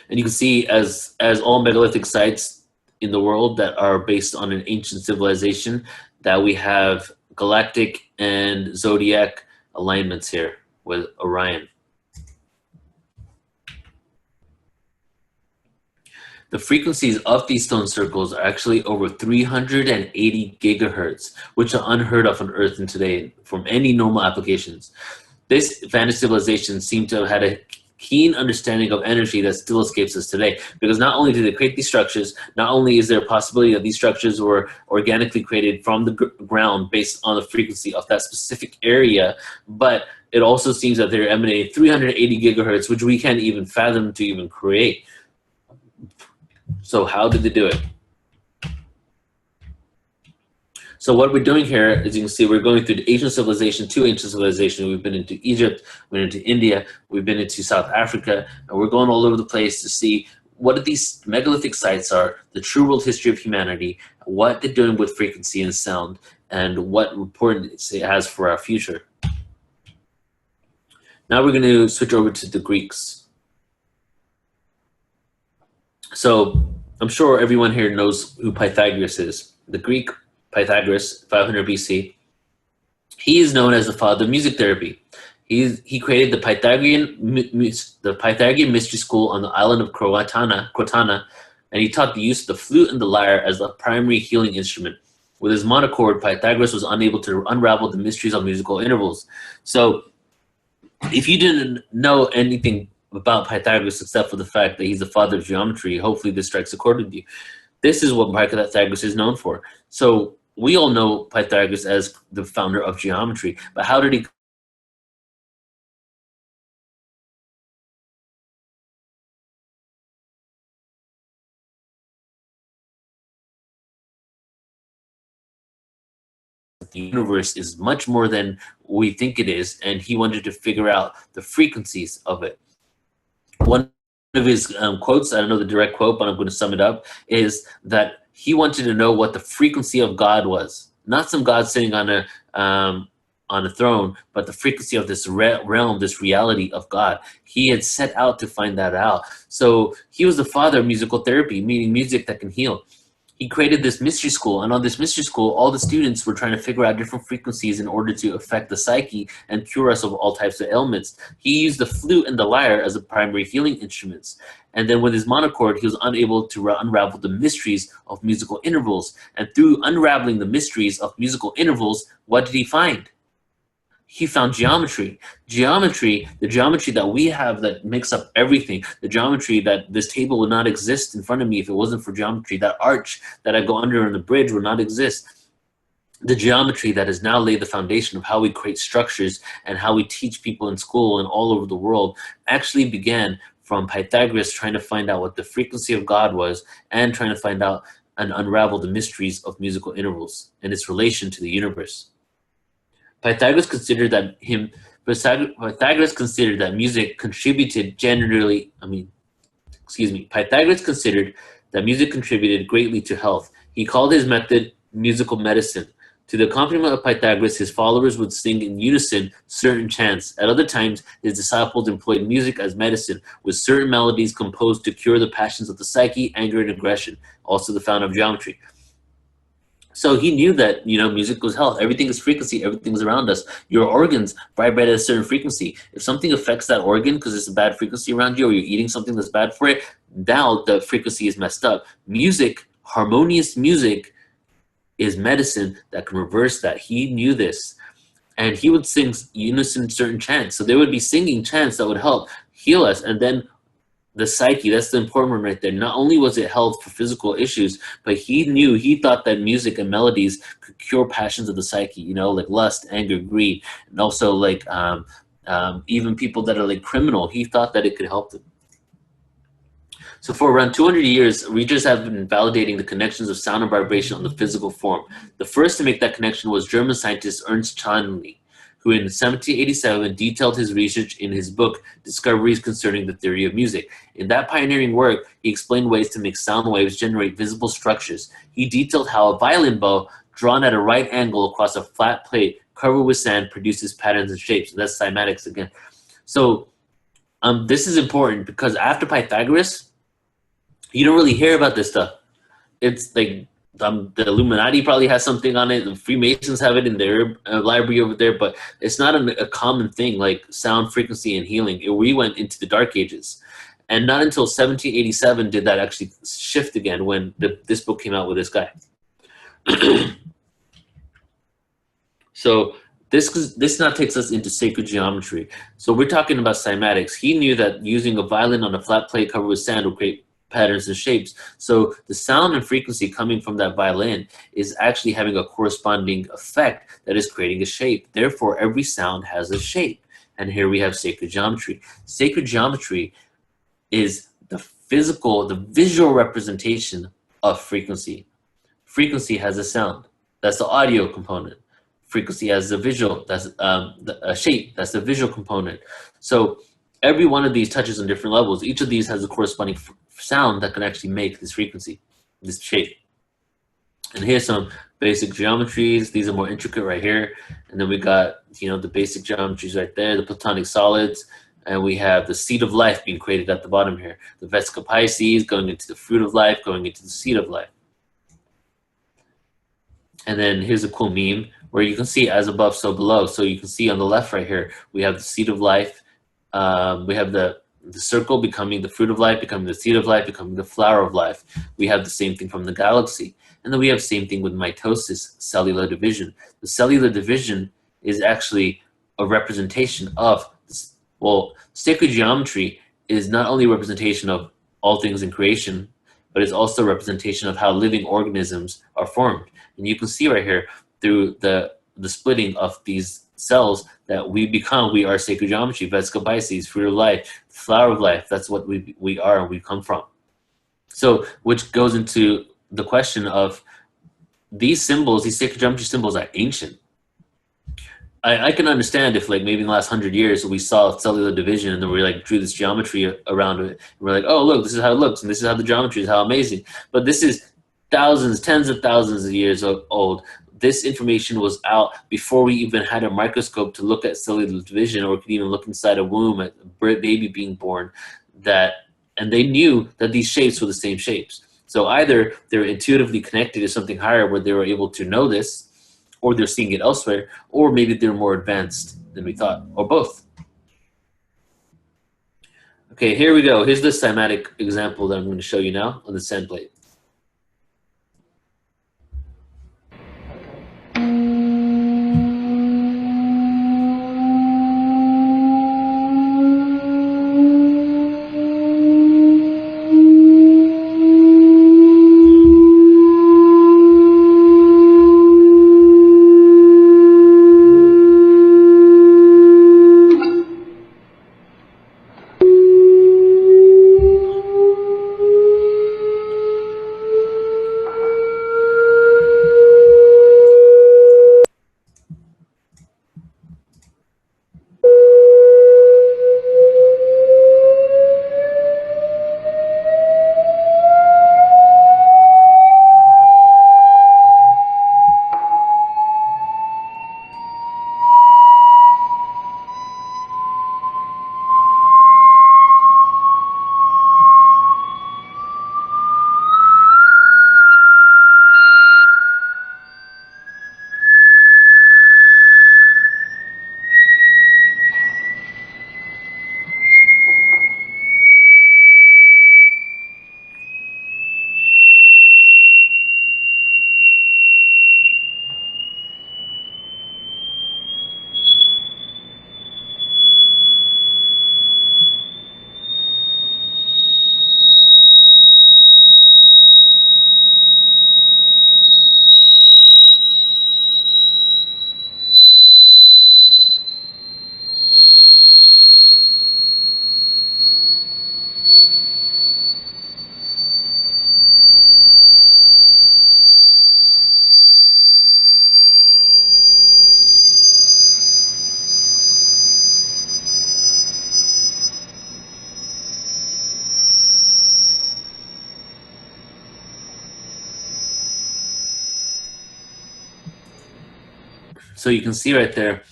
Speaker 1: And you can see as all megalithic sites in the world that are based on an ancient civilization, that we have galactic and zodiac alignments here with Orion. The frequencies of these stone circles are actually over 380 gigahertz, which are unheard of on Earth and today from any normal applications. This advanced civilization seemed to have had a keen understanding of energy that still escapes us today, because not only did they create these structures, not only is there a possibility that these structures were organically created from the ground based on the frequency of that specific area, but it also seems that they're emanating 380 gigahertz, which we can't even fathom to even create. So how did they do it? So what we're doing here, as you can see, we're going through the ancient civilization to ancient civilization. We've been into Egypt, we've been into India, we've been into South Africa, and we're going all over the place to see what these megalithic sites are, the true world history of humanity, what they're doing with frequency and sound, and what importance it has for our future. Now we're going to switch over to the Greeks. So I'm sure everyone here knows who Pythagoras is. The Greek Pythagoras, 500 BC. He is known as the father of music therapy. He created the Pythagorean mystery school on the island of Crotona, and he taught the use of the flute and the lyre as the primary healing instrument. With his monochord, Pythagoras was unable to unravel the mysteries of musical intervals. So if you didn't know anything about Pythagoras except for the fact that he's the father of geometry, hopefully this strikes a chord with you. This is what Pythagoras is known for. So we all know Pythagoras as the founder of geometry, but how did he the universe is much more than we think it is, and he wanted to figure out the frequencies of it. One of his quotes, I don't know the direct quote, but I'm going to sum it up, is that he wanted to know what the frequency of God was. Not some God sitting on a throne, but the frequency of this realm, this reality of God. He had set out to find that out. So he was the father of musical therapy, meaning music that can heal. He created this mystery school, and on this mystery school, all the students were trying to figure out different frequencies in order to affect the psyche and cure us of all types of ailments. He used the flute and the lyre as the primary healing instruments. And then with his monochord, he was unable to unravel the mysteries of musical intervals. And through unraveling the mysteries of musical intervals, what did he find? He found geometry. Geometry, the geometry that we have that makes up everything, the geometry that this table would not exist in front of me if it wasn't for geometry, that arch that I go under on the bridge would not exist. The geometry that has now laid the foundation of how we create structures and how we teach people in school and all over the world actually began from Pythagoras trying to find out what the frequency of God was and trying to find out and unravel the mysteries of musical intervals and its relation to the universe. Pythagoras considered that music contributed Pythagoras considered that music contributed greatly to health. He called his method musical medicine. To the accompaniment of Pythagoras, his followers would sing in unison certain chants. At other times, his disciples employed music as medicine, with certain melodies composed to cure the passions of the psyche, anger, and aggression, also the founder of geometry. So he knew that, music was health. Everything is frequency. Everything is around us. Your organs vibrate at a certain frequency. If something affects that organ because it's a bad frequency around you, or you're eating something that's bad for it, now the frequency is messed up. Music, harmonious music, is medicine that can reverse that. He knew this. And he would sing unison certain chants. So they would be singing chants that would help heal us. And then the psyche, that's the important one right there. Not only was it health for physical issues, but he thought that music and melodies could cure passions of the psyche, like lust, anger, greed, and also like even people that are like criminal. He thought that it could help them. So for around 200 years, researchers have been validating the connections of sound and vibration on the physical form. The first to make that connection was German scientist Ernst Chanley, who in 1787 detailed his research in his book, Discoveries Concerning the Theory of Music. In that pioneering work, he explained ways to make sound waves generate visible structures. He detailed how a violin bow drawn at a right angle across a flat plate covered with sand produces patterns and shapes. And that's cymatics again. So this is important because after Pythagoras, you don't really hear about this stuff. It's like the Illuminati probably has something on it. The Freemasons have it in their library over there, but it's not a common thing like sound, frequency, and healing. We went into the Dark Ages. And not until 1787 did that actually shift again when this book came out with this guy. So this now takes us into sacred geometry. So we're talking about cymatics. He knew that using a violin on a flat plate covered with sand would create patterns and shapes. So the sound and frequency coming from that violin is actually having a corresponding effect that is creating a shape. Therefore, every sound has a shape. And here we have sacred geometry. Sacred geometry is the visual representation of frequency. Frequency has a sound. That's the audio component. Frequency has a visual. That's a shape. That's the visual component. So every one of these touches on different levels. Each of these has a corresponding sound that can actually make this frequency, this shape. And here's some basic geometries. These are more intricate right here. And then we got, the basic geometries right there, the platonic solids. And we have the seed of life being created at the bottom here. The Vesica Pisces going into the fruit of life, going into the seed of life. And then here's a cool meme where you can see as above, so below. So you can see on the left right here, we have the seed of life. We have the circle becoming the fruit of life, becoming the seed of life, becoming the flower of life. We have the same thing from the galaxy. And then we have the same thing with mitosis, cellular division. The cellular division is actually a representation of, sacred geometry is not only a representation of all things in creation, but it's also a representation of how living organisms are formed. And you can see right here through the splitting of these cells that we are sacred geometry, Vesica Pisces, fruit of life, flower of life. That's what we are and we come from. So, which goes into the question of these symbols, these sacred geometry symbols are ancient. I can understand if, like, maybe in the last 100 years we saw cellular division and then we like drew this geometry around it. And we're like, oh, look, this is how it looks, and this is how the geometry is, how amazing. But this is thousands, tens of thousands of years old. This information was out before we even had a microscope to look at cellular division, or could even look inside a womb at a baby being born. And they knew that these shapes were the same shapes. So either they're intuitively connected to something higher where they were able to know this, or they're seeing it elsewhere, or maybe they're more advanced than we thought, or both. Okay, here we go. Here's the cymatic example that I'm going to show you now on the sand plate. So you can see right there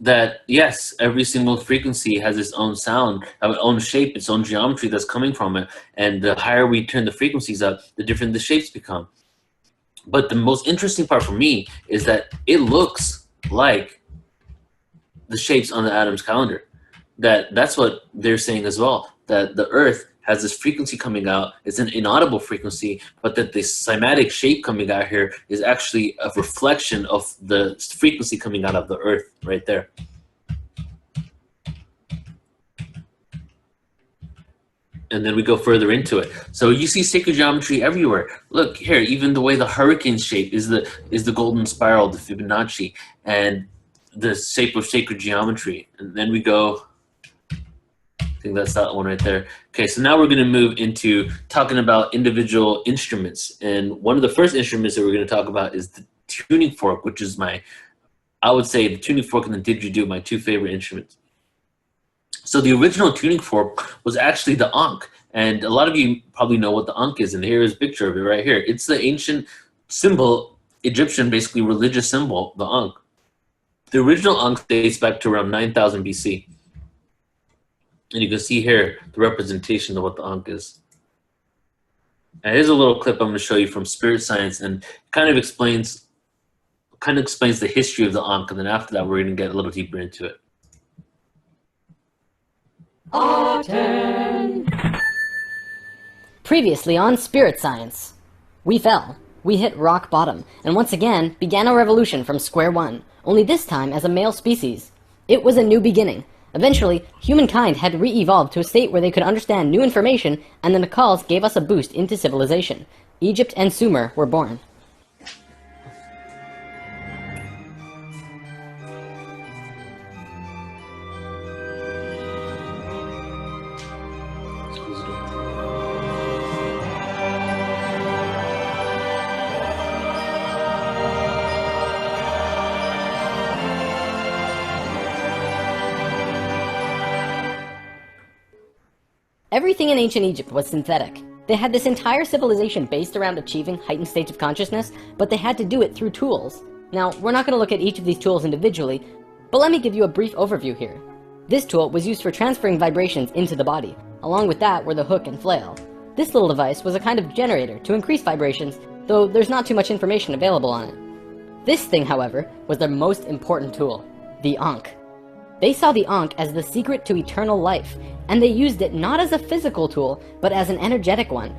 Speaker 1: that, yes, every single frequency has its own sound, its own shape, its own geometry that's coming from it. And the higher we turn the frequencies up, the different the shapes become. But the most interesting part for me is that it looks like the shapes on the Adam's calendar. That's what they're saying as well, that the Earth has this frequency coming out. It's an inaudible frequency, but that the cymatic shape coming out here is actually a reflection of the frequency coming out of the Earth right there. And then we go further into it. So you see sacred geometry everywhere. Look here, even the way the hurricane shape is the golden spiral, the Fibonacci, and the shape of sacred geometry. And then we go, I think that's that one right there. Okay, so now we're going to move into talking about individual instruments. And one of the first instruments that we're going to talk about is the tuning fork, which is I would say the tuning fork and the didgeridoo, my two favorite instruments. So the original tuning fork was actually the ankh. And a lot of you probably know what the ankh is. And here is a picture of it right here. It's the ancient symbol, Egyptian, basically religious symbol, the ankh. The original ankh dates back to around 9000 BC. And you can see here the representation of what the ankh is. And here's a little clip I'm going to show you from Spirit Science, and kind of explains the history of the ankh. And then after that, we're going to get a little deeper into it.
Speaker 3: Previously on Spirit Science, we fell. We hit rock bottom, and once again began a revolution from square one, only this time as a male species. It was a new beginning. Eventually, humankind had re-evolved to a state where they could understand new information, and the Nacals gave us a boost into civilization. Egypt and Sumer were born. Everything in ancient Egypt was synthetic. They had this entire civilization based around achieving heightened states of consciousness, but they had to do it through tools. Now, we're not going to look at each of these tools individually, but let me give you a brief overview here. This tool was used for transferring vibrations into the body. Along with that were the hook and flail. This little device was a kind of generator to increase vibrations, though there's not too much information available on it. This thing, however, was their most important tool, the Ankh. They saw the Ankh as the secret to eternal life, and they used it not as a physical tool, but as an energetic one.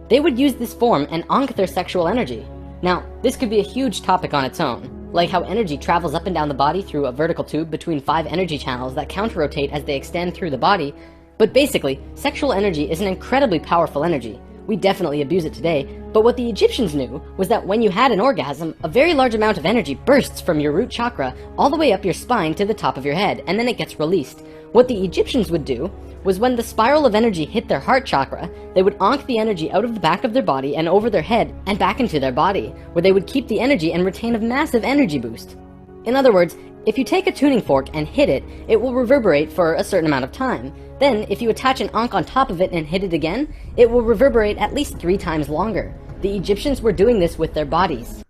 Speaker 3: They would use this form and Ankh their sexual energy. Now, this could be a huge topic on its own, like how energy travels up and down the body through a vertical tube between 5 energy channels that counter-rotate as they extend through the body. But basically, sexual energy is an incredibly powerful energy. We definitely abuse it today, but what the Egyptians knew was that when you had an orgasm, a very large amount of energy bursts from your root chakra all the way up your spine to the top of your head, and then it gets released. What the Egyptians would do was when the spiral of energy hit their heart chakra, they would Ankh the energy out of the back of their body and over their head and back into their body, where they would keep the energy and retain a massive energy boost. In other words, if you take a tuning fork and hit it, it will reverberate for a certain amount of time. Then, if you attach an Ankh on top of it and hit it again, it will reverberate at least 3 times longer. The Egyptians were doing this with their bodies.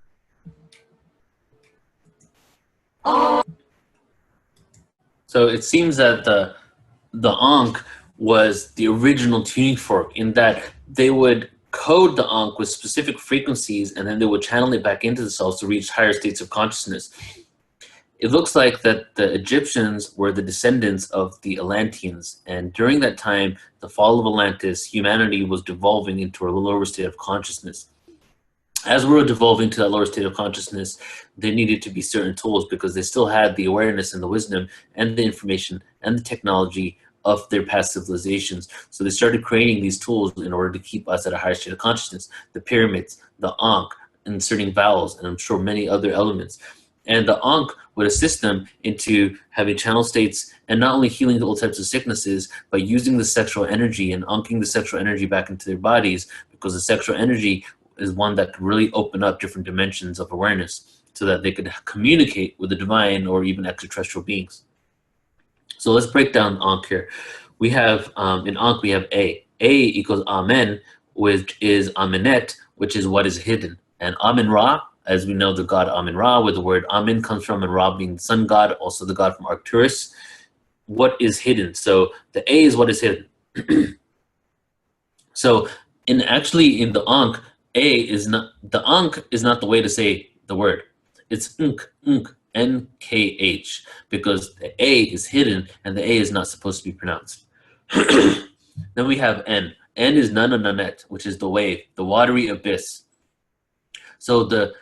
Speaker 1: So it seems that the Ankh was the original tuning fork, in that they would code the Ankh with specific frequencies, and then they would channel it back into themselves to reach higher states of consciousness. It looks like that the Egyptians were the descendants of the Atlanteans, and during that time, the fall of Atlantis, humanity was devolving into a lower state of consciousness. As we were devolving to that lower state of consciousness, there needed to be certain tools, because they still had the awareness and the wisdom and the information and the technology of their past civilizations. So they started creating these tools in order to keep us at a higher state of consciousness. The pyramids, the Ankh, inserting vowels, and I'm sure many other elements. And the Ankh would assist them into having channel states and not only healing all types of sicknesses, but using the sexual energy and ankhing the sexual energy back into their bodies, because the sexual energy is one that could really open up different dimensions of awareness so that they could communicate with the divine or even extraterrestrial beings. So let's break down Ankh here. We have, in Ankh, we have A. A equals Amen, which is Amenet, which is what is hidden. And Amen-Ra, as we know, the god Amen-Ra, where the word Amen comes from, and Ra being the sun god, also the god from Arcturus. What is hidden? So the A is what is hidden. So in the Ankh, the Ankh is not the way to say the word. It's Nkh, Nkh, because the A is hidden and the A is not supposed to be pronounced. Then we have N. N is Nananet, which is the wave, the watery abyss. So the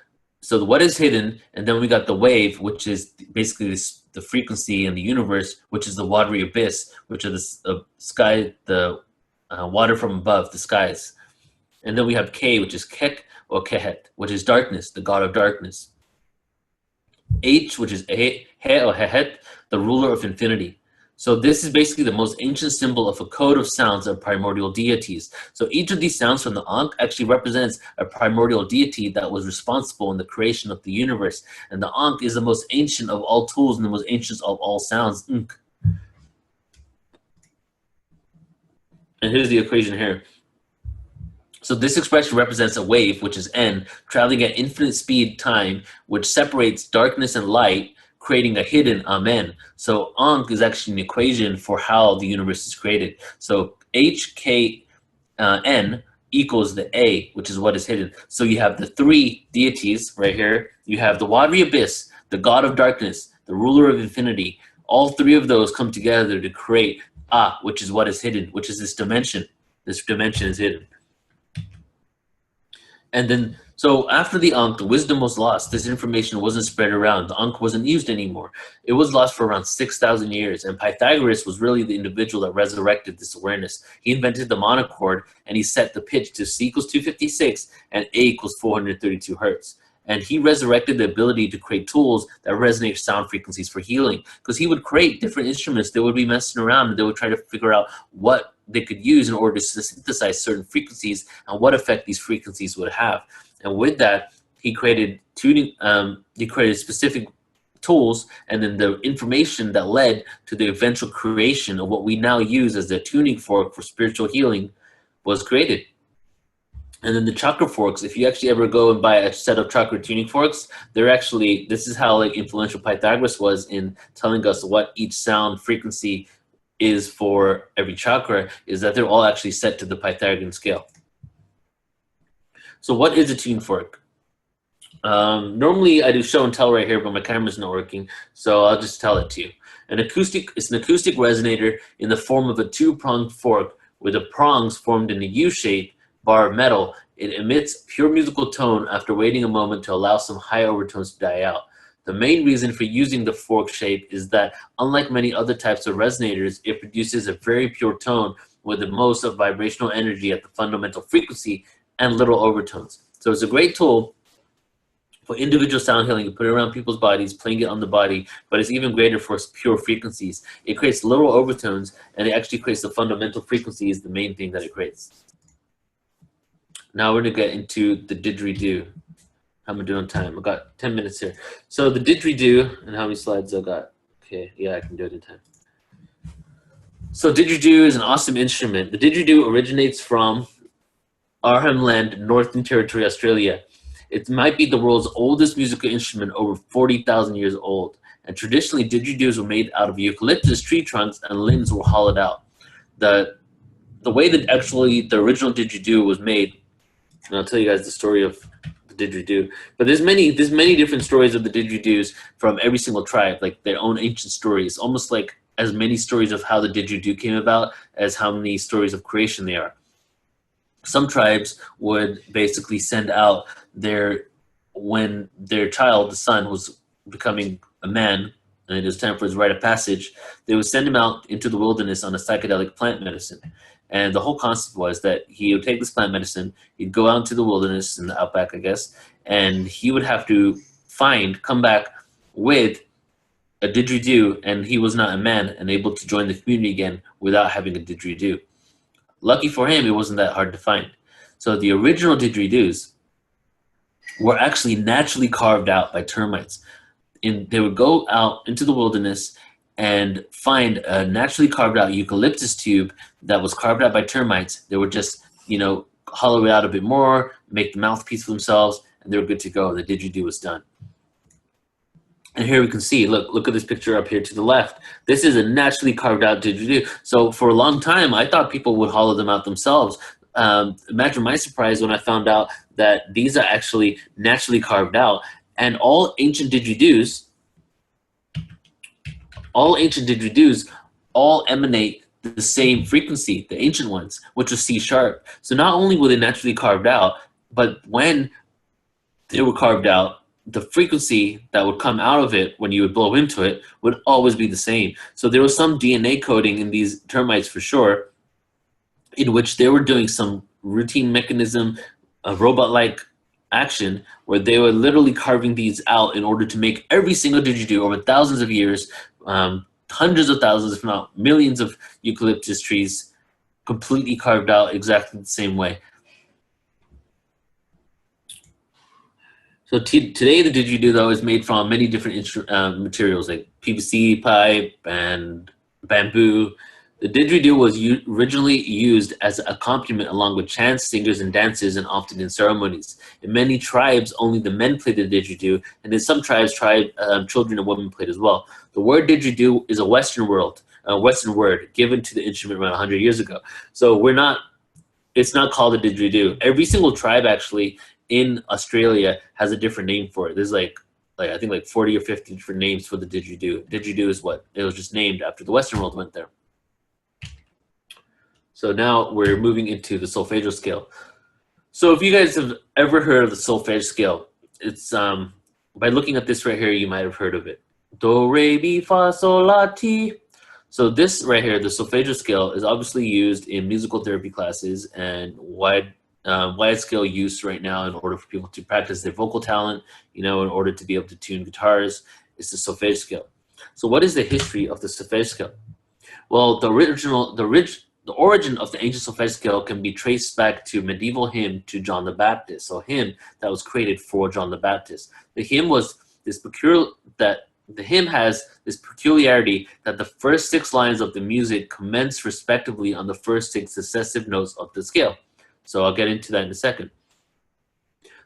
Speaker 1: what is hidden, and then we got the wave, which is basically the frequency in the universe, which is the watery abyss, which is the sky, the water from above, the skies. And then we have K, which is Kek or Kehet, which is darkness, the god of darkness. H, which is He or Hehet, the ruler of infinity. So this is basically the most ancient symbol of a code of sounds of primordial deities. So each of these sounds from the Ankh actually represents a primordial deity that was responsible in the creation of the universe. And the Ankh is the most ancient of all tools and the most ancient of all sounds. Nkh. And here's the equation here. So this expression represents a wave, which is N, traveling at infinite speed time, which separates darkness and light, creating a hidden Amen. So Ankh is actually an equation for how the universe is created. So HKN equals the A, which is what is hidden. So you have the 3 deities right here. You have the watery abyss, the god of darkness, the ruler of infinity. All 3 of those come together to create which is what is hidden, which is this dimension. This dimension is hidden. And then, so after the Ankh, the wisdom was lost. This information wasn't spread around. The Ankh wasn't used anymore. It was lost for around 6,000 years. And Pythagoras was really the individual that resurrected this awareness. He invented the monochord, and he set the pitch to C equals 256 and A equals 432 hertz. And he resurrected the ability to create tools that resonate sound frequencies for healing. Because he would create different instruments that would be messing around, and they would try to figure out what they could use in order to synthesize certain frequencies and what effect these frequencies would have. And with that, he created tuning. He created specific tools, and then the information that led to the eventual creation of what we now use as the tuning fork for spiritual healing was created. And then the chakra forks, if you actually ever go and buy a set of chakra tuning forks, they're actually, this is how like influential Pythagoras was in telling us what each sound frequency is for every chakra, is that they're all actually set to the Pythagorean scale. So what is a tuning fork? Normally I do show and tell right here, but my camera's not working, so I'll just tell it to you. It's an acoustic resonator in the form of a two-pronged fork with the prongs formed in a U-shape bar of metal. It emits pure musical tone after waiting a moment to allow some high overtones to die out. The main reason for using the fork shape is that, unlike many other types of resonators, it produces a very pure tone with the most of vibrational energy at the fundamental frequency and little overtones. So it's a great tool for individual sound healing. You put it around people's bodies, playing it on the body, but it's even greater for pure frequencies. It creates little overtones, and it actually creates the fundamental frequency is the main thing that it creates. Now we're gonna get into the didgeridoo. How am I doing on time? I got 10 minutes here. So the didgeridoo, and how many slides I got? Okay, yeah, I can do it in time. So didgeridoo is an awesome instrument. The didgeridoo originates from Irvine land, Northern Territory, Australia. It might be the world's oldest musical instrument, over 40,000 years old. And traditionally, didgeridoos were made out of eucalyptus tree trunks and limbs were hollowed out. The way that actually the original didgeridoo was made, and I'll tell you guys the story of the didgeridoo. But there's many different stories of the didgeridoos from every single tribe, like their own ancient stories, almost like as many stories of how the didgeridoo came about as how many stories of creation there are. Some tribes would basically send out when their child, the son, was becoming a man, and it was time for his rite of passage, they would send him out into the wilderness on a psychedelic plant medicine. And the whole concept was that he would take this plant medicine, he'd go out into the wilderness, in the outback, I guess, and he would have to come back with a didgeridoo, and he was not a man and able to join the community again without having a didgeridoo. Lucky for him, it wasn't that hard to find. So the original didgeridoos were actually naturally carved out by termites. They would go out into the wilderness and find a naturally carved out eucalyptus tube that was carved out by termites. They would just, hollow it out a bit more, make the mouthpiece for themselves, and they were good to go. The didgeridoo was done. And here we can see, look at this picture up here to the left. This is a naturally carved out didgeridoo. So for a long time, I thought people would hollow them out themselves. Imagine my surprise when I found out that these are actually naturally carved out. And all ancient didgeridoos all emanate the same frequency, the ancient ones, which was C sharp. So not only were they naturally carved out, but when they were carved out, the frequency that would come out of it when you would blow into it would always be the same. So there was some DNA coding in these termites for sure, in which they were doing some routine mechanism, a robot-like action, where they were literally carving these out in order to make every single didgeridoo over thousands of years, hundreds of thousands, if not millions of eucalyptus trees completely carved out exactly the same way. So today the didgeridoo, though, is made from many different materials like PVC pipe and bamboo. The didgeridoo was originally used as an accompaniment along with chants, singers, and dances, and often in ceremonies. In many tribes, only the men played the didgeridoo, and in some tribes, children and women played as well. The word didgeridoo is a Western word given to the instrument around 100 years ago. So it's not called a didgeridoo. Every single tribe actually in Australia has a different name for it. There's I think like 40 or 50 different names for the didgeridoo. Didgeridoo is what it was just named after the Western world went there. So now we're moving into the solfeggio scale. So if you guys have ever heard of the solfeggio scale, it's by looking at this right here, you might have heard of it. Do, re, mi, fa, sol, la, ti. So this right here, the solfeggio scale, is obviously used in musical therapy classes and wide scale use right now in order for people to practice their vocal talent, in order to be able to tune guitars. It's the solfeggio scale. So what is the history of the solfeggio scale? Well, the origin of the ancient solfeggio scale can be traced back to medieval hymn to John the Baptist, so hymn that was created for John the Baptist. The hymn was this peculiar, that the hymn has this peculiarity that the first 6 lines of the music commence respectively on the first 6 successive notes of the scale. So I'll get into that in a second.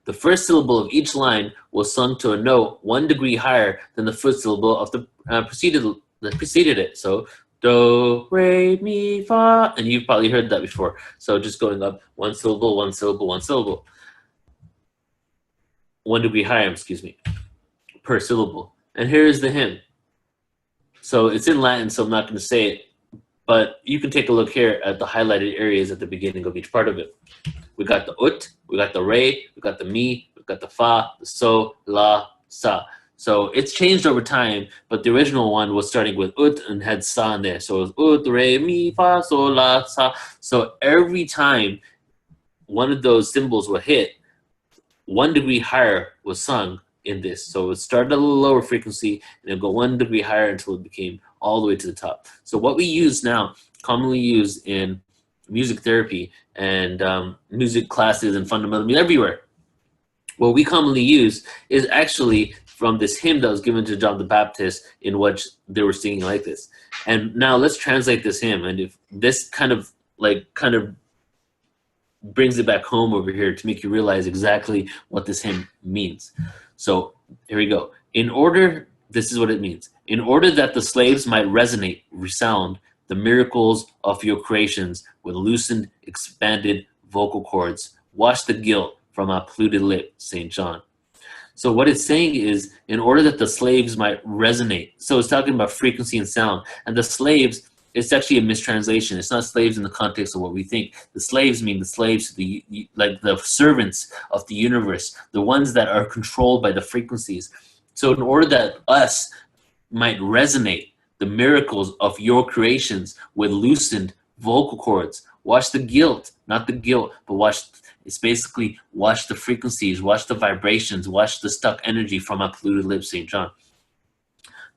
Speaker 1: The first syllable of each line was sung to a note 1 degree higher than the first syllable of the preceded it. So do, re, mi, fa, and you've probably heard that before. So just going up 1 syllable, 1 syllable, 1 syllable. 1 degree higher, excuse me, per syllable. And here's the hymn. So it's in Latin, so I'm not going to say it, but you can take a look here at the highlighted areas at the beginning of each part of it. We got the ut, we got the re, we got the mi, we got the fa, the so, la, sa. So it's changed over time, but the original one was starting with ut and had sa in there. So it was ut, re, mi, fa, so, la, sa. So every time one of those symbols were hit, 1 degree higher was sung in this. So it started at a little lower frequency and it'll go 1 degree higher until it became all the way to the top. So what we use now, commonly used in music therapy and music classes and fundamental music everywhere, what we commonly use is actually from this hymn that was given to John the Baptist, in which they were singing like this. And now let's translate this hymn. And if this kind of brings it back home over here to make you realize exactly what this hymn means. So here we go. This is what it means. In order that the slaves might resonate, resound the miracles of your creations with loosened, expanded vocal cords, wash the guilt from our polluted lip, St. John. So what it's saying is, in order that the slaves might resonate. So it's talking about frequency and sound. And the slaves, it's actually a mistranslation. It's not slaves in the context of what we think. The slaves mean the slaves, like the servants of the universe, the ones that are controlled by the frequencies. So in order that us might resonate the miracles of your creations with loosened vocal cords, wash the guilt, not the guilt, but it's basically wash the frequencies, wash the vibrations, wash the stuck energy from our polluted lips, St. John.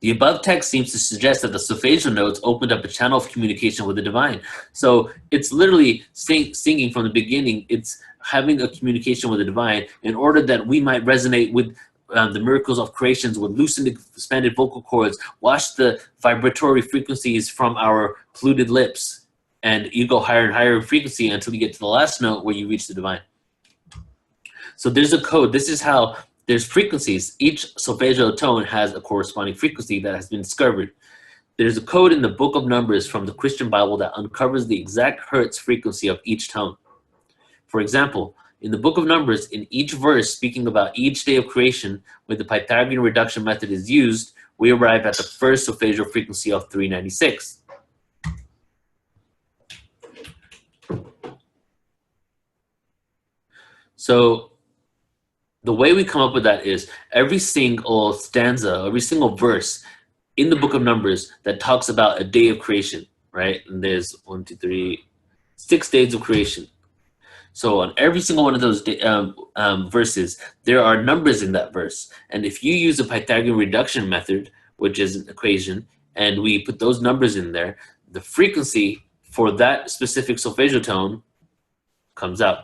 Speaker 1: The above text seems to suggest that the Solfeggio notes opened up a channel of communication with the divine. So it's literally singing from the beginning. It's having a communication with the divine in order that we might resonate with the miracles of creations with loosened, expanded vocal cords, wash the vibratory frequencies from our polluted lips, and you go higher and higher in frequency until you get to the last note where you reach the divine. So there's a code. This is how there's frequencies. Each solfeggio tone has a corresponding frequency that has been discovered. There's a code in the Book of Numbers from the Christian Bible that uncovers the exact hertz frequency of each tone. For example, in the Book of Numbers, in each verse speaking about each day of creation, where the Pythagorean reduction method is used, we arrive at the first solfeggio frequency of 396. So the way we come up with that is every single stanza, every single verse in the Book of Numbers that talks about a day of creation, right? And there's 6 days of creation. So on every single one of those verses, there are numbers in that verse. And if you use the Pythagorean reduction method, which is an equation, and we put those numbers in there, the frequency for that specific solfeggio tone comes out.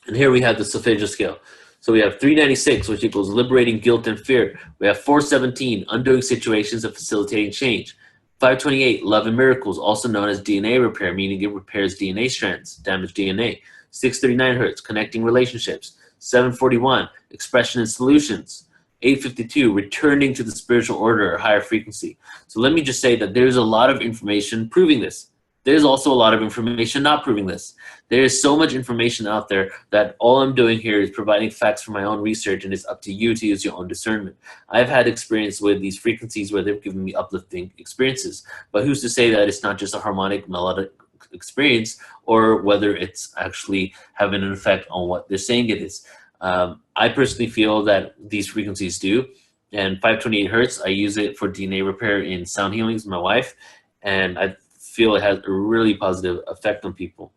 Speaker 1: And here we have the solfeggio scale. So we have 396, which equals liberating guilt and fear. We have 417, undoing situations and facilitating change. 528, love and miracles, also known as DNA repair, meaning it repairs DNA strands, damaged DNA. 639 hertz, connecting relationships. 741, expression and solutions. 852, returning to the spiritual order or higher frequency. So let me just say that there's a lot of information proving this. There's also a lot of information not proving this. There is so much information out there that all I'm doing here is providing facts from my own research, and it's up to you to use your own discernment. I've had experience with these frequencies where they've given me uplifting experiences, but who's to say that it's not just a harmonic, melodic experience, or whether it's actually having an effect on what they're saying it is. I personally feel that these frequencies do, and 528 hertz, I use it for DNA repair in sound healings with my wife, and I feel it has a really positive effect on people.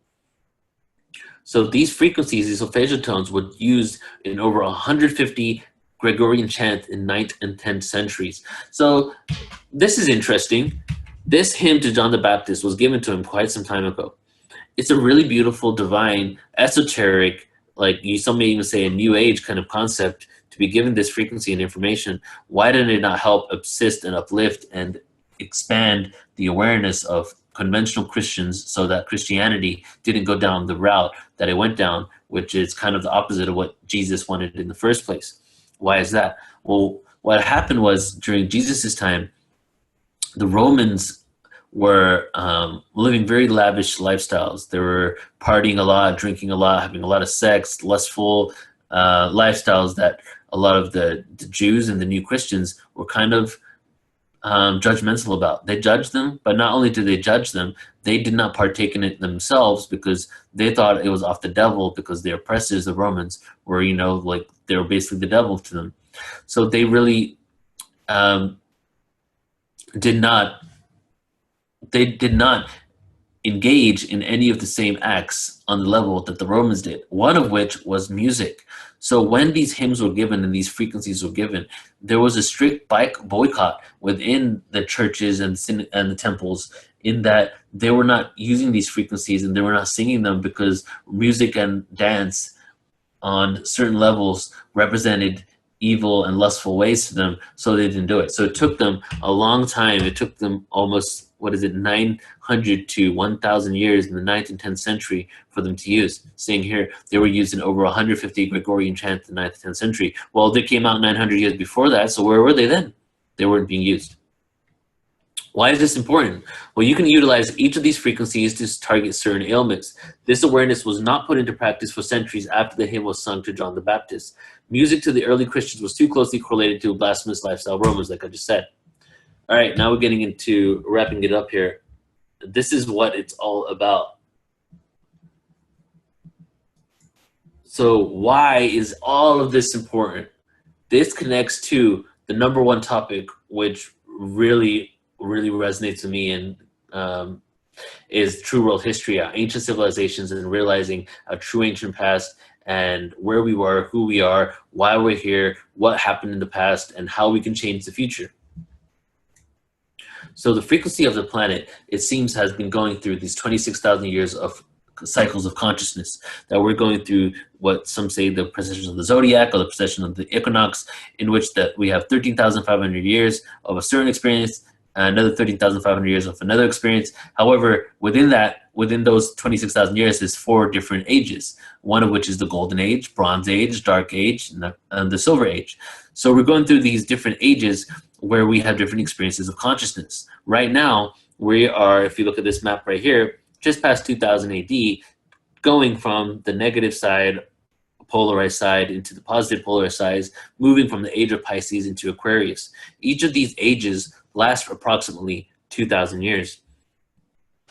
Speaker 1: So these frequencies, these solfeggio tones, were used in over 150 Gregorian chants in 9th and 10th centuries. So this is interesting. This hymn to John the Baptist was given to him quite some time ago. It's a really beautiful, divine, esoteric, like some may even say a new age kind of concept to be given this frequency and information, why didn't it not help assist and uplift and expand the awareness of conventional Christians so that Christianity didn't go down the route that it went down, which is kind of the opposite of what Jesus wanted in the first place? Why is that? Well, what happened was during Jesus's time, the Romans were living very lavish lifestyles. They were partying a lot, drinking a lot, having a lot of sex, lustful lifestyles that a lot of the Jews and the new Christians were kind of judgmental about. They judged them, but not only did they judge them, they did not partake in it themselves because they thought it was off the devil, because the oppressors, the Romans, were, you know, like they were basically the devil to them. So they really did not engage in any of the same acts on the level that the Romans did, one of which was music. So when these hymns were given and these frequencies were given, there was a strict boycott within the churches and the temples, in that they were not using these frequencies and they were not singing them because music and dance on certain levels represented evil and lustful ways to them, so they didn't do it. So it took them a long time. It took them almost, 900 to 1,000 years in the 9th and 10th century for them to use. Seeing here, they were used in over 150 Gregorian chants in the 9th and 10th century. Well, they came out 900 years before that, so where were they then? They weren't being used. Why is this important? Well, you can utilize each of these frequencies to target certain ailments. This awareness was not put into practice for centuries after the hymn was sung to John the Baptist. Music to the early Christians was too closely correlated to a blasphemous lifestyle Romans, like I just said. All right, now we're getting into wrapping it up here. This is what it's all about. So why is all of this important? This connects to the number one topic, which really resonates with me, and is true world history, ancient civilizations, and realizing a true ancient past and where we were, who we are, why we're here, what happened in the past, and how we can change the future. So the frequency of the planet, it seems, has been going through these 26,000 years of cycles of consciousness, that we're going through what some say the precession of the zodiac or the precession of the equinox, in which that we have 13,500 years of a certain experience, another 13,500 years of another experience. However, within those 26,000 years is 4 different ages, one of which is the Golden Age, Bronze Age, Dark Age, and the Silver Age. So we're going through these different ages where we have different experiences of consciousness. Right now, we are, if you look at this map right here, just past 2000 AD, going from the negative side, polarized side, into the positive polarized side, moving from the age of Pisces into Aquarius. Each of these ages lasts for approximately 2,000 years.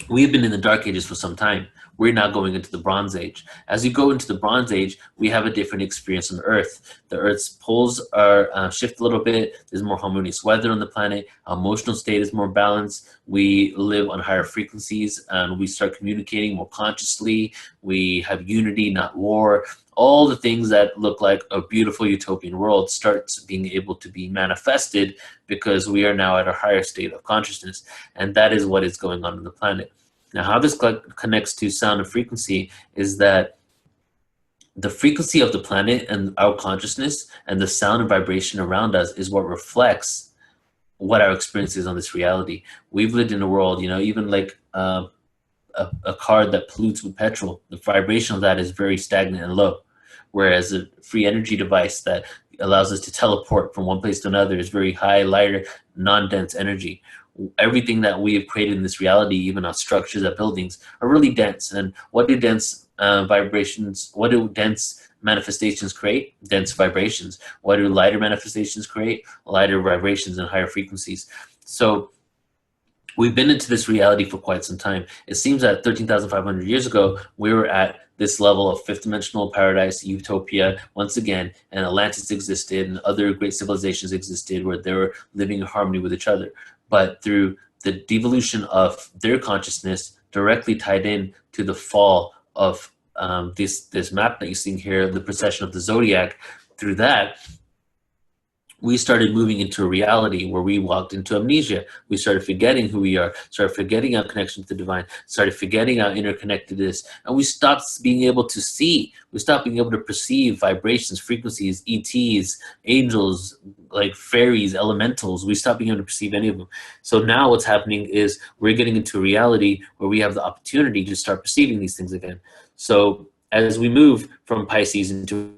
Speaker 1: We've been in the Dark Ages for some time. We're now going into the Bronze Age. As you go into the Bronze Age, we have a different experience on Earth. The Earth's poles are shift a little bit. There's more harmonious weather on the planet. Our emotional state is more balanced. We live on higher frequencies, and we start communicating more consciously. We have unity, not war. All the things that look like a beautiful utopian world starts being able to be manifested because we are now at a higher state of consciousness. And that is what is going on the planet. Now, how this connects to sound and frequency is that the frequency of the planet and our consciousness and the sound and vibration around us is what reflects what our experience is on this reality. We've lived in a world, even like a car that pollutes with petrol, the vibration of that is very stagnant and low. Whereas a free energy device that allows us to teleport from one place to another is very high, lighter, non-dense energy. Everything that we have created in this reality, even our structures, our buildings, are really dense. And what do dense what do dense manifestations create? Dense vibrations. What do lighter manifestations create? Lighter vibrations and higher frequencies. So we've been into this reality for quite some time. It seems that 13,500 years ago, we were at this level of fifth dimensional paradise, utopia, once again, and Atlantis existed and other great civilizations existed where they were living in harmony with each other. But through the devolution of their consciousness directly tied in to the fall of this map that you're seeing here, the precession of the zodiac, through that, we started moving into a reality where we walked into amnesia. We started forgetting who we are, started forgetting our connection to the divine, started forgetting our interconnectedness, and we stopped being able to see. We stopped being able to perceive vibrations, frequencies, ETs, angels, like fairies, elementals. We stopped being able to perceive any of them. So now what's happening is we're getting into a reality where we have the opportunity to start perceiving these things again. So as we move from Pisces into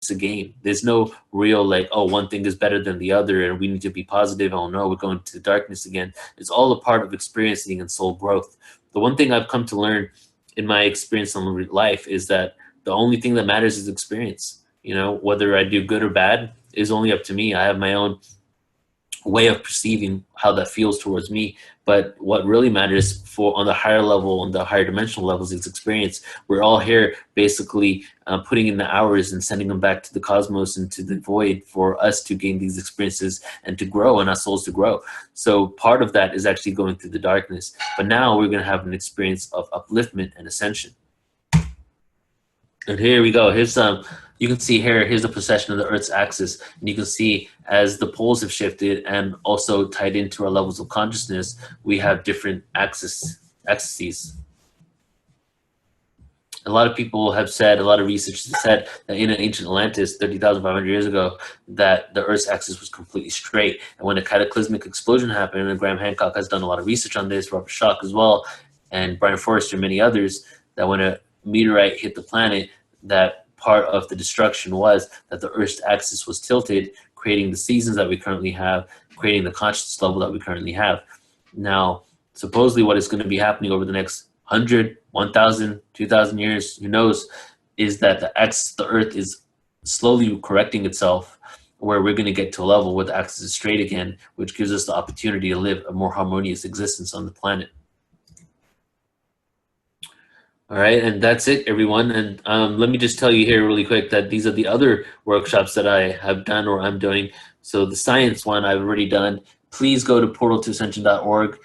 Speaker 1: it's a game. There's no real like, oh, one thing is better than the other and we need to be positive. Oh no, we're going to the darkness again. It's all a part of experiencing and soul growth. The one thing I've come to learn in my experience in life is that the only thing that matters is experience. You know, whether I do good or bad is only up to me. I have my own way of perceiving how that feels towards me. But what really matters for on the higher level, on the higher dimensional levels, is experience. We're all here basically putting in the hours and sending them back to the cosmos and to the void for us to gain these experiences and to grow and our souls to grow. So part of that is actually going through the darkness. But now we're going to have an experience of upliftment and ascension. And here we go. Here's you can see here's the precession of the Earth's axis. And you can see as the poles have shifted and also tied into our levels of consciousness, we have different axes. A lot of people have said, a lot of research has said that in ancient Atlantis, 30,500 years ago, that the Earth's axis was completely straight. And when a cataclysmic explosion happened, and Graham Hancock has done a lot of research on this, Robert Schoch as well, and Brian Forrester and many others, that when a meteorite hit the planet, that part of the destruction was that the Earth's axis was tilted, creating the seasons that we currently have, creating the consciousness level that we currently have. Now, supposedly what is going to be happening over the next 100, 1,000, 2,000 years, who knows, is that the Earth is slowly correcting itself, where we're going to get to a level where the axis is straight again, which gives us the opportunity to live a more harmonious existence on the planet. All right, and that's it, everyone. And let me just tell you here really quick that these are the other workshops that I have done or I'm doing. So the science one I've already done. Please go to portaltoascension.org.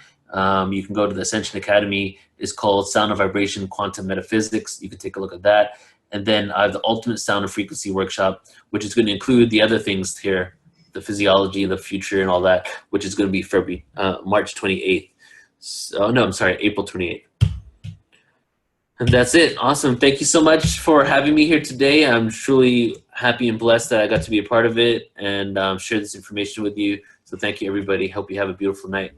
Speaker 1: You can go to the Ascension Academy. It's called Sound and Vibration Quantum Metaphysics. You can take a look at that. And then I have the Ultimate Sound and Frequency Workshop, which is going to include the other things here, the physiology, the future, and all that, which is going to be February, March 28th. So, no, I'm sorry, April 28th. And that's it. Awesome. Thank you so much for having me here today. I'm truly happy and blessed that I got to be a part of it and share this information with you. So thank you, everybody. Hope you have a beautiful night.